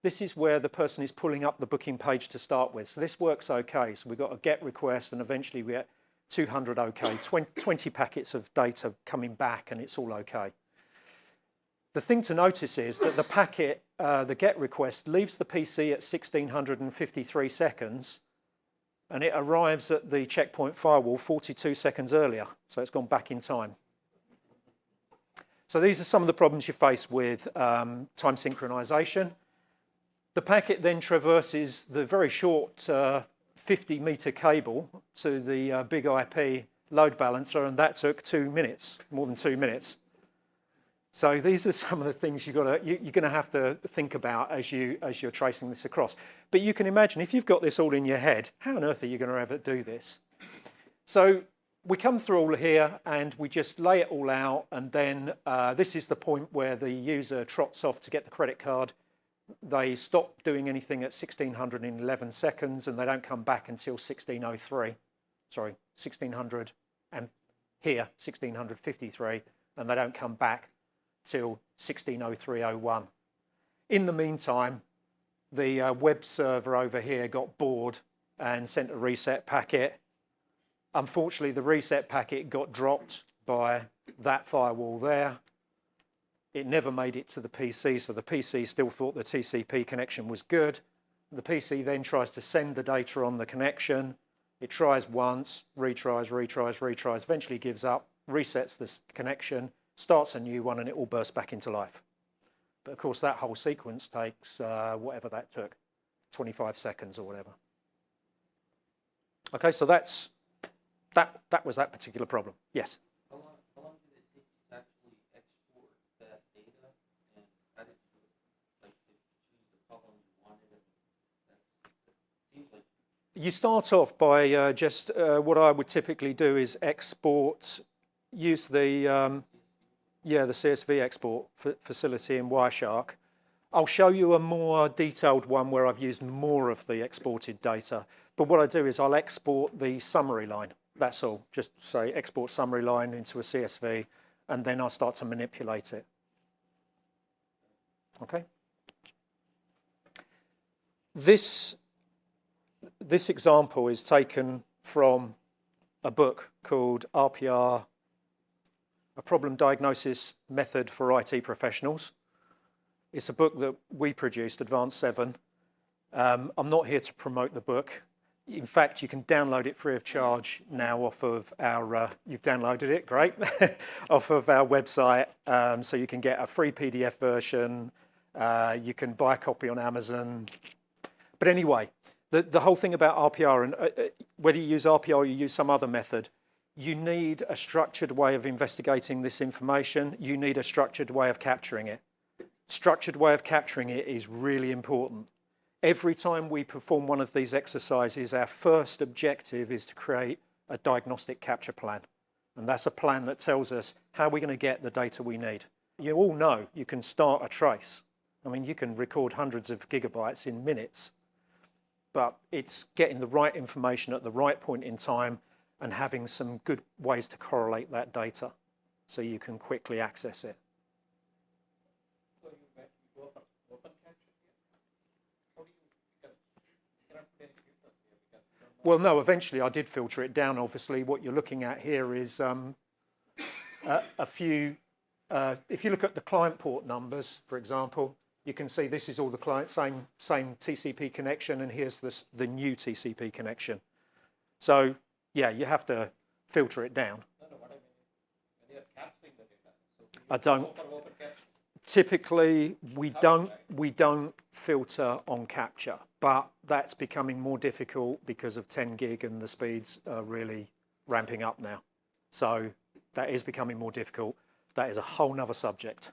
this is where the person is pulling up the booking page to start with. So this works okay. So we've got a GET request and eventually we get 200 okay, 20 packets of data coming back and it's all okay. The thing to notice is that the packet, the GET request, leaves the PC at 1653 seconds and it arrives at the checkpoint firewall 42 seconds earlier. So it's gone back in time. So these are some of the problems you face with time synchronization. The packet then traverses the very short 50-meter cable to the big IP load balancer, and that took 2 minutes, more than 2 minutes. So these are some of the things you're going to have to think about as you're tracing this across. But you can imagine if you've got this all in your head, how on earth are you going to ever do this? So we come through all here and we just lay it all out, and then this is the point where the user trots off to get the credit card. They stop doing anything at 1611 seconds and they don't come back until 1603. Sorry, 1600 and here 1653, and they don't come back till 1603:01. In the meantime, the web server over here got bored and sent a reset packet. Unfortunately, the reset packet got dropped by that firewall there. It never made it to the PC, so the PC still thought the TCP connection was good. The PC then tries to send the data on the connection. It tries once, retries, eventually gives up, resets this connection, starts a new one, and it all bursts back into life. But of course, that whole sequence takes whatever that took, 25 seconds or whatever. Okay, so that was that particular problem. Yes? How long did it take you to actually export that data, and how did you, like, choose the problem you wanted? And that seems like You start off by just what I would typically do is export, use the CSV export facility in Wireshark. I'll show you a more detailed one where I've used more of the exported data. But what I do is I'll export the summary line. That's all. Just say export summary line into a CSV, and then I'll start to manipulate it. Okay. This example is taken from a book called RPR, A Problem Diagnosis Method for IT Professionals. It's a book that we produced, Advanced 7. I'm not here to promote the book. In fact, you can download it free of charge now off of our, you've downloaded it, great, off of our website. So you can get a free PDF version. You can buy a copy on Amazon. But anyway, the whole thing about RPR, and whether you use RPR or you use some other method, you need a structured way of investigating this information. You need a structured way of capturing it. Structured way of capturing it is really important. Every time we perform one of these exercises, our first objective is to create a diagnostic capture plan. And that's a plan that tells us how we're going to get the data we need. You all know you can start a trace. I mean, you can record hundreds of gigabytes in minutes, but it's getting the right information at the right point in time and having some good ways to correlate that data so you can quickly access it. So you go for open capture here? How do you, because you cannot put any filters here because you don't know. Well, no, eventually I did filter it down. Obviously, what you're looking at here is a few, if you look at the client port numbers, for example, you can see this is all the client, same TCP connection, and here's the new TCP connection. So, yeah, you have to filter it down. No, what I mean is when you are capturing the data. So do you I don't. go for open capture? Typically, we don't filter on capture, but that's becoming more difficult because of 10 gig and the speeds are really ramping up now. So that is becoming more difficult. That is a whole nother subject.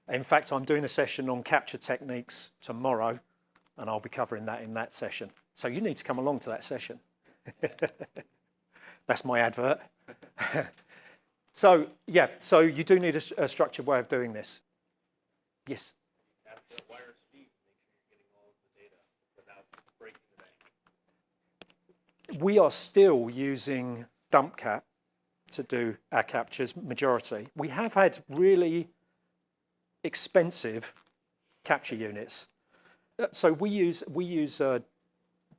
In fact, I'm doing a session on capture techniques tomorrow, and I'll be covering that in that session. So you need to come along to that session. That's my advert. So, yeah, so you do need a structured way of doing this. Yes? Capture wire speed to make sure you're getting all of the data without breaking the bank. We are still using dump cap to do our captures, majority. We have had really expensive capture units. So we use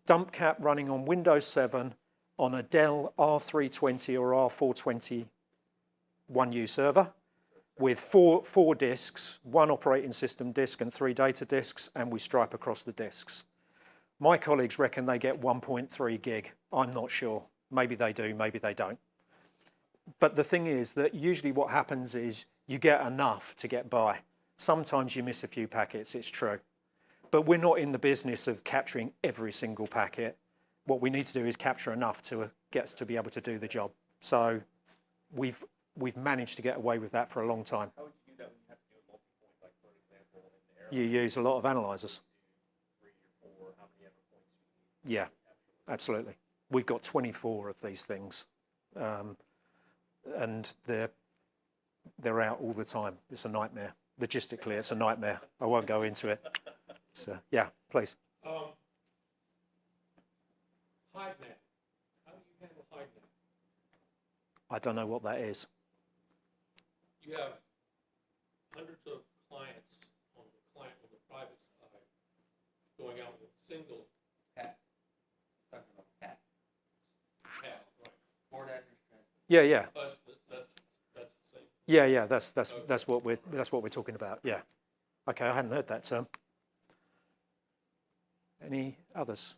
dump cap running on Windows 7 on a Dell R320 or R420 1U server with four disks, one operating system disk and 3 data disks, and we stripe across the disks. My colleagues reckon they get 1.3 gig. I'm not sure. Maybe they do, maybe they don't. But the thing is that usually what happens is you get enough to get by. Sometimes you miss a few packets, it's true. But we're not in the business of capturing every single packet. What we need to do is capture enough to get us to be able to do the job. So we've managed to get away with that for a long time. How would you do that when you have to do a multi-point, like for example, in the air? You use a lot of analyzers. 3 or 4, how many other points you need? Yeah, absolutely. We've got 24 of these things. And they're out all the time. It's a nightmare. Logistically, it's a nightmare. I won't go into it. So, yeah, please. HiveNet. How do you handle HiveNet? I don't know what that is. You have hundreds of clients on the private side going out with single Talking about cat. path, right? Port address transfer. Yeah. That's the same. Yeah. That's what we're talking about. Yeah. Okay, I hadn't heard that term. Any others?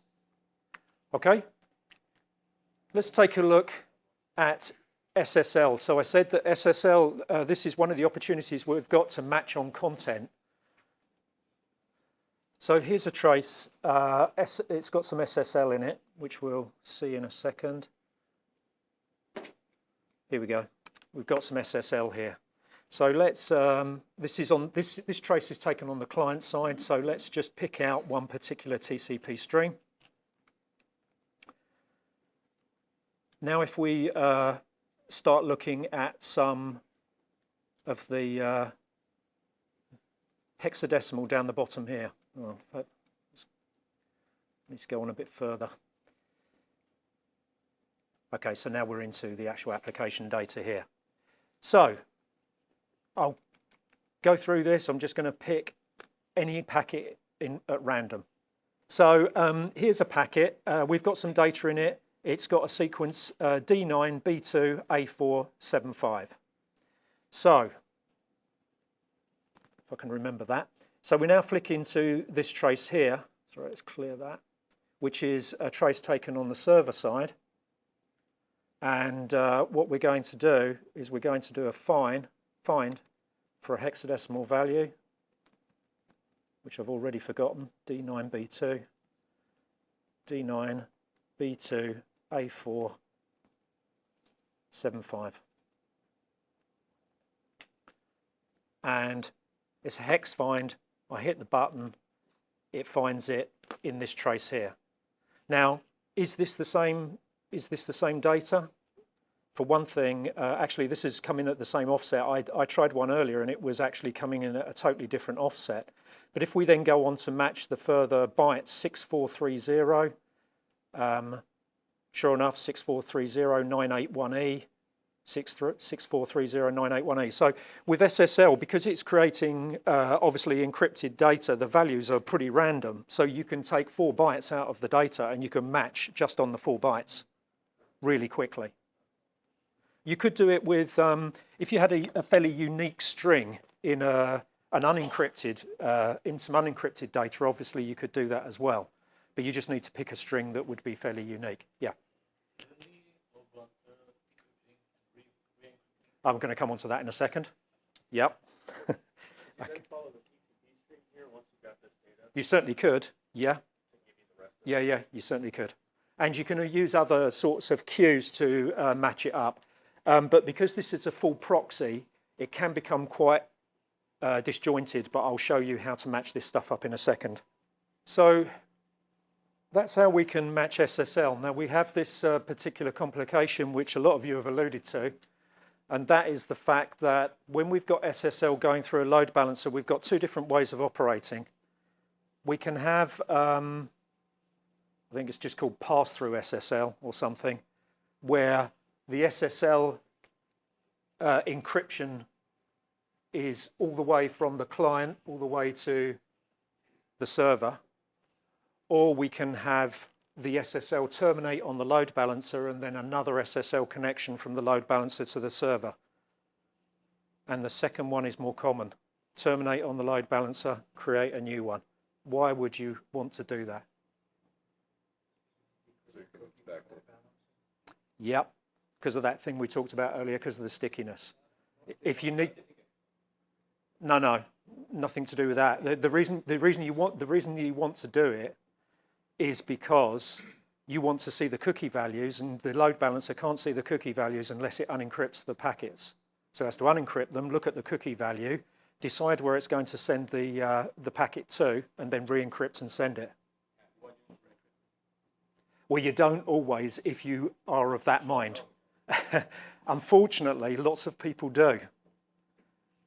Okay. Let's take a look at SSL. So I said that SSL, this is one of the opportunities we've got to match on content. So here's a trace. It's got some SSL in it, which we'll see in a second. Here we go. We've got some SSL here. So let's, this trace is taken on the client side. So let's just pick out one particular TCP stream. Now if we start looking at some of the hexadecimal down the bottom here. Oh, let's go on a bit further. Okay, so now we're into the actual application data here. So I'll go through this. I'm just going to pick any packet at random. So here's a packet. We've got some data in it. It's got a sequence D9, B2, A4, 75. So if I can remember that. So we now flick into this trace here. sorry, let's clear that, which is a trace taken on the server side. And what we're going to do is we're going to do a find for a hexadecimal value, which I've already forgotten, D9B2, D9B2, A4, 75. And it's a hex find. I hit the button, it finds it in this trace here. Now, is this the same data? For one thing, actually this is coming at the same offset. I tried one earlier and it was actually coming in at a totally different offset. But if we then go on to match the further bytes, 6430, sure enough, 6430981E, 6430981E. So with SSL, because it's creating obviously encrypted data, the values are pretty random. So you can take 4 bytes out of the data and you can match just on the 4 bytes really quickly. You could do it with, if you had a fairly unique string in an unencrypted, in some unencrypted data, obviously you could do that as well. But you just need to pick a string that would be fairly unique. Yeah. I'm going to come on to that in a second. Yep. You then follow the TCP string here once you've got this data. You certainly could, yeah. To give you the rest of it. Yeah, you certainly could. And you can use other sorts of queues to match it up. But because this is a full proxy, it can become quite disjointed, but I'll show you how to match this stuff up in a second. So that's how we can match SSL. Now we have this particular complication, which a lot of you have alluded to, and that is the fact that when we've got SSL going through a load balancer, we've got 2 different ways of operating. We can have, I think it's just called pass-through SSL or something, where the SSL encryption is all the way from the client all the way to the server, or we can have the SSL terminate on the load balancer and then another SSL connection from the load balancer to the server. And the second one is more common. Terminate on the load balancer, create a new one. Why would you want to do that? So you can inspect it. Yep, because of that thing we talked about earlier, because of the stickiness. If you need, no, nothing to do with that. The reason you want to do it is because you want to see the cookie values, and the load balancer can't see the cookie values unless it unencrypts the packets. So it has to unencrypt them, look at the cookie value, decide where it's going to send the packet to, and then re-encrypt and send it. Well, you don't always if you are of that mind. Unfortunately, lots of people do.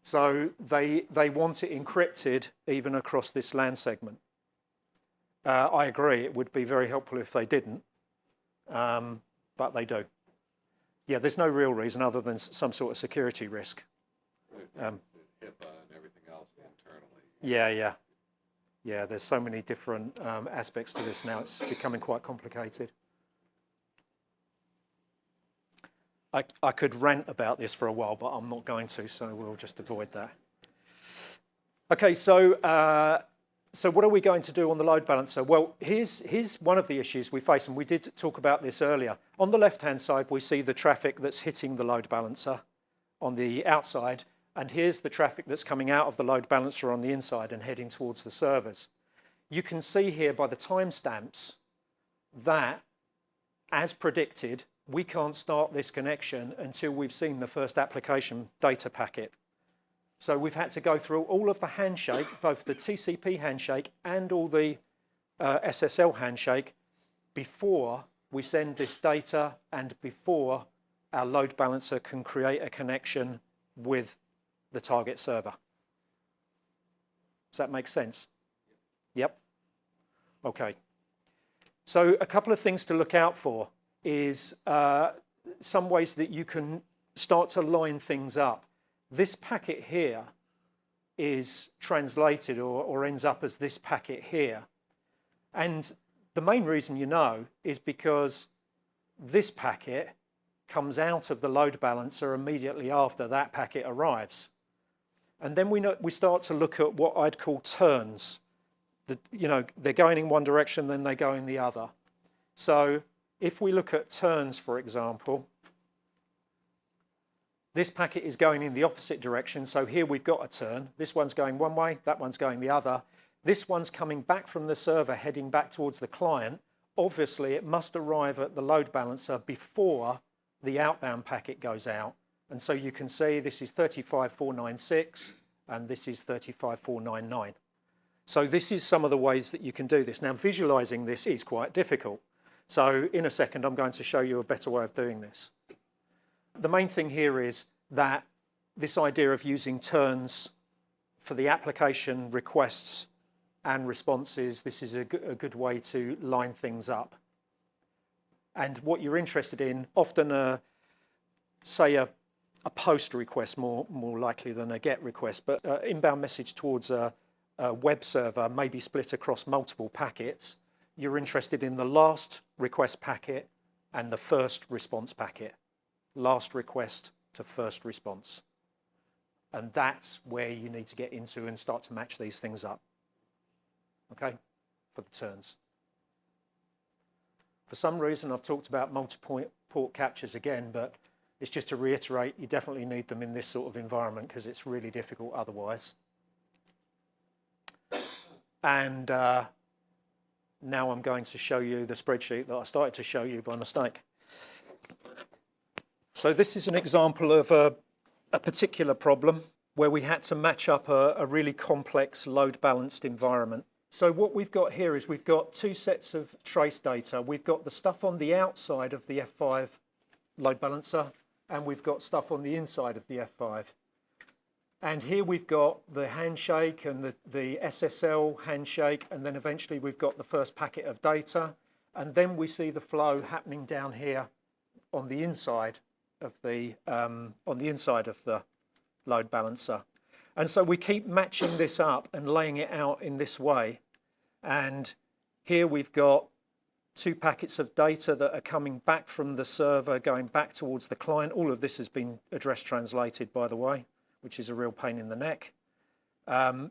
So they want it encrypted even across this LAN segment. I agree, it would be very helpful if they didn't, but they do. Yeah, there's no real reason other than some sort of security risk. HIPAA and everything else internally. Yeah, there's so many different aspects to this now, it's becoming quite complicated. I could rant about this for a while, but I'm not going to, so we'll just avoid that. Okay, so what are we going to do on the load balancer? Well, here's one of the issues we face, and we did talk about this earlier. On the left-hand side, we see the traffic that's hitting the load balancer on the outside, and here's the traffic that's coming out of the load balancer on the inside and heading towards the servers. You can see here by the timestamps that, as predicted, we can't start this connection until we've seen the first application data packet. So we've had to go through all of the handshake, both the TCP handshake and all the SSL handshake, before we send this data and before our load balancer can create a connection with the target server. Does that make sense? Yep. Okay. So a couple of things to look out for is some ways that you can start to line things up. This packet here is translated or ends up as this packet here. And the main reason you know is because this packet comes out of the load balancer immediately after that packet arrives. And then we start to look at what I'd call turns. they're going in one direction, then they go in the other. So if we look at turns, for example, this packet is going in the opposite direction. So here we've got a turn. This one's going one way, that one's going the other. This one's coming back from the server, heading back towards the client. Obviously, it must arrive at the load balancer before the outbound packet goes out. And so you can see this is 35496 and this is 35499. So this is some of the ways that you can do this. Now, visualizing this is quite difficult. So in a second, I'm going to show you a better way of doing this. The main thing here is that this idea of using turns for the application requests and responses, this is a good way to line things up. And what you're interested in, often say a post request more likely than a get request, but inbound message towards a web server may be split across multiple packets. You're interested in the last request packet and the first response packet. Last request to first response. And that's where you need to get into and start to match these things up. Okay, for the turns. For some reason, I've talked about multi-port captures again, but it's just to reiterate, you definitely need them in this sort of environment because it's really difficult otherwise. And now I'm going to show you the spreadsheet that I started to show you by mistake. So this is an example of a particular problem where we had to match up a really complex load-balanced environment. So what we've got here is we've got two sets of trace data. We've got the stuff on the outside of the F5 load balancer, and we've got stuff on the inside of the F5. And here we've got the handshake and the SSL handshake, and then eventually we've got the first packet of data, and then we see the flow happening down here on the inside of the load balancer. And so we keep matching this up and laying it out in this way. And here we've got two packets of data that are coming back from the server, going back towards the client. All of this has been address translated, by the way, which is a real pain in the neck. And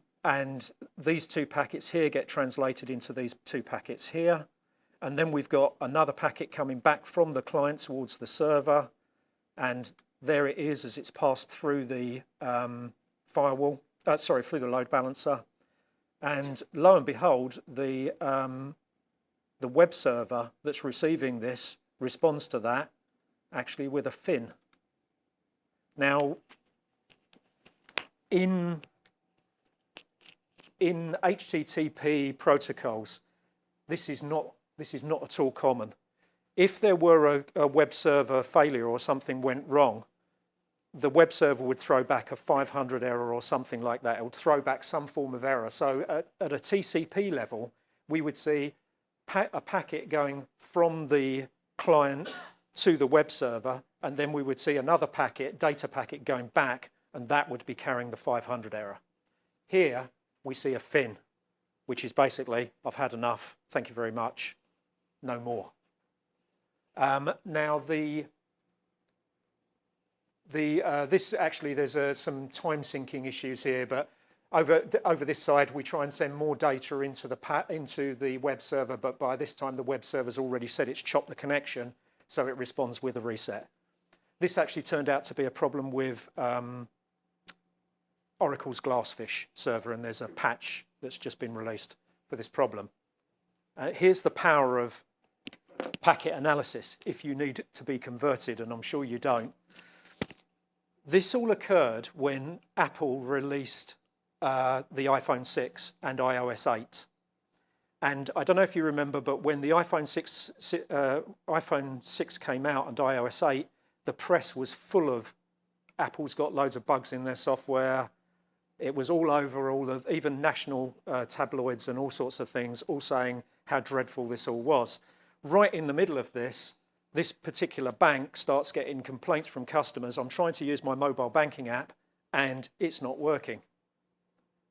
these two packets here get translated into these two packets here. And then we've got another packet coming back from the client towards the server. And there it is as it's passed through the through the load balancer. And lo and behold, the web server that's receiving this responds to that actually with a fin. Now, in HTTP protocols, this is not at all common. If there were a web server failure or something went wrong, the web server would throw back a 500 error or something like that. It would throw back some form of error. So at a TCP level, we would see a packet going from the client to the web server, and then we would see another packet, data packet, going back, and that would be carrying the 500 error. Here, we see a fin, which is basically, I've had enough, thank you very much, no more. Now, this actually, there's some time syncing issues here, but over this side, we try and send more data into the web server, but by this time, the web server's already said it's chopped the connection, so it responds with a reset. This actually turned out to be a problem with Oracle's Glassfish server, and there's a patch that's just been released for this problem. Here's the power of packet analysis if you need to be converted, and I'm sure you don't. This all occurred when Apple released the iPhone 6 and iOS 8. And I don't know if you remember, but when the iPhone 6 came out and iOS 8, the press was full of Apple's got loads of bugs in their software. It was all over, even national tabloids and all sorts of things, all saying how dreadful this all was. Right in the middle of this particular bank starts getting complaints from customers. I'm trying to use my mobile banking app and it's not working.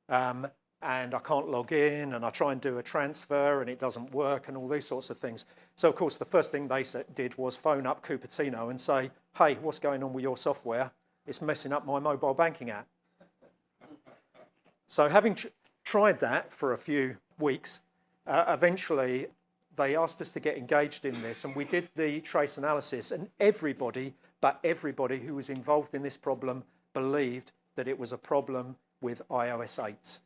And I can't log in, and I try and do a transfer and it doesn't work, and all these sorts of things. So of course the first thing they did was phone up Cupertino and say, hey, what's going on with your software? It's messing up my mobile banking app. So having tried that for a few weeks. Eventually, they asked us to get engaged in this, and we did the trace analysis, and everybody who was involved in this problem believed that it was a problem with iOS 8.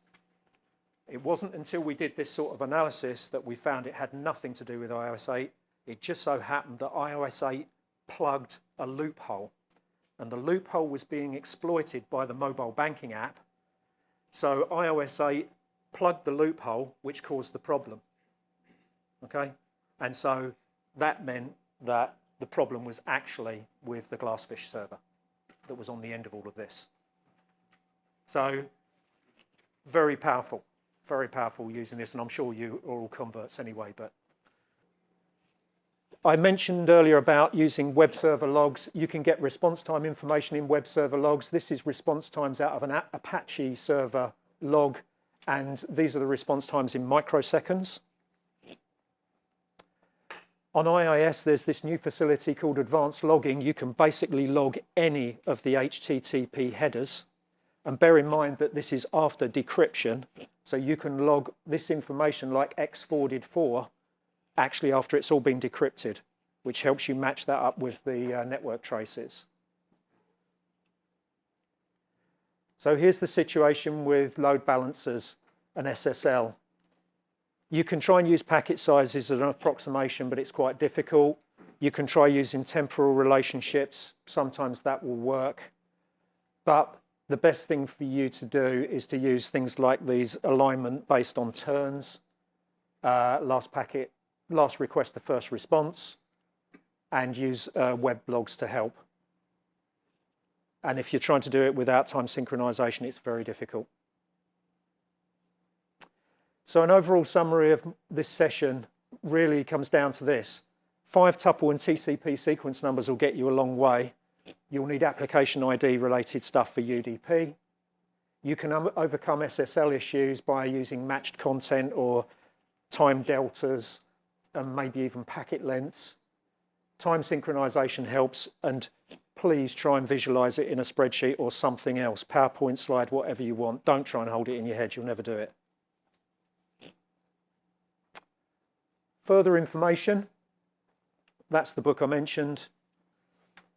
It wasn't until we did this sort of analysis that we found it had nothing to do with iOS 8. It just so happened that iOS 8 plugged a loophole, and the loophole was being exploited by the mobile banking app. So iOS 8 plugged the loophole, which caused the problem. Okay? And so that meant that the problem was actually with the Glassfish server that was on the end of all of this. So very powerful using this, and I'm sure you are all converts anyway. But I mentioned earlier about using web server logs. You can get response time information in web server logs. This is response times out of an Apache server log, and these are the response times in microseconds. On IIS, there's this new facility called advanced logging. You can basically log any of the HTTP headers. And bear in mind that this is after decryption. So you can log this information like X forwarded 4 actually after it's all been decrypted, which helps you match that up with the network traces. So here's the situation with load balancers and SSL. You can try and use packet sizes as an approximation, but it's quite difficult. You can try using temporal relationships. Sometimes that will work. But the best thing for you to do is to use things like these alignment based on turns, last packet, last request to first response, and use web logs to help. And if you're trying to do it without time synchronization, it's very difficult. So an overall summary of this session really comes down to this. 5-tuple and TCP sequence numbers will get you a long way. You'll need application ID related stuff for UDP. You can overcome SSL issues by using matched content or time deltas and maybe even packet lengths. Time synchronization helps, and please try and visualize it in a spreadsheet or something else, PowerPoint slide, whatever you want. Don't try and hold it in your head, you'll never do it. Further information, that's the book I mentioned.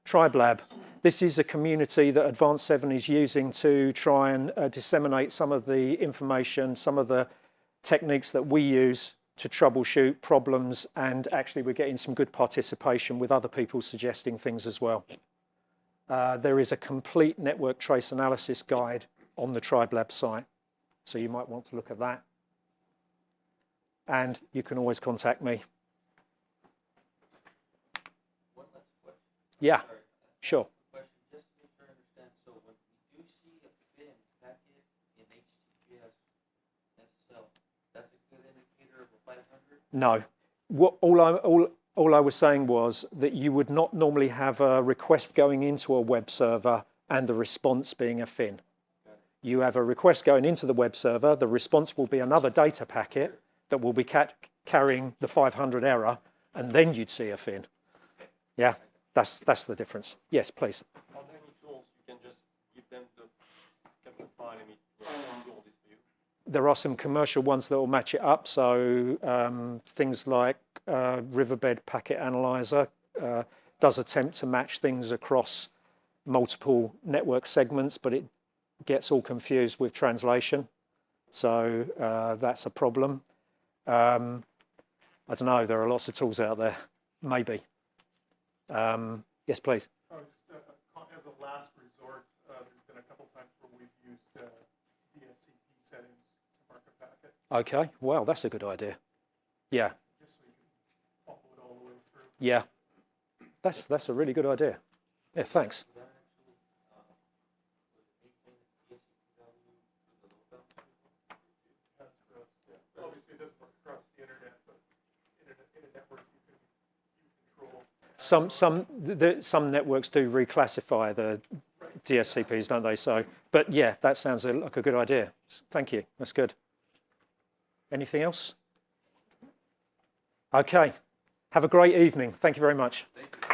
TribeLab. This is a community that Advanced 7 is using to try and disseminate some of the information, some of the techniques that we use to troubleshoot problems, and actually we're getting some good participation with other people suggesting things as well. There is a complete network trace analysis guide on the TribeLab site, so you might want to look at that. And you can always contact me. One last question. Yeah, Sorry. sure. Question, just to make sure I understand. So when we do see a fin packet in HTTPS SSL, that's a good indicator of a 500? No. All I was saying was that you would not normally have a request going into a web server and the response being a fin. You have a request going into the web server, the response will be another data packet that will be carrying the 500 error, and then you'd see a fin. Yeah, that's the difference. Yes, please. Are there any tools you can just give them the capture file and it will do all this for you? There are some commercial ones that will match it up. So things like Riverbed Packet Analyzer does attempt to match things across multiple network segments, but it gets all confused with translation. So that's a problem. I don't know, there are lots of tools out there, maybe. Yes, please. As a last resort, there's been a couple times where we've used DHCP settings to mark a packet. Okay, well, that's a good idea. Yeah, Just so you can follow it all the way through. yeah, that's a really good idea. Yeah, thanks. Does that actually, was it 8 minutes DHCP value for the load balancer? That's correct. Yeah. Obviously, it doesn't work across the internet, but in a network, you control. Some networks do reclassify the DSCPs, don't they? So, but yeah, that sounds like a good idea. Thank you. That's good. Anything else? Okay. Have a great evening. Thank you very much. Thank you.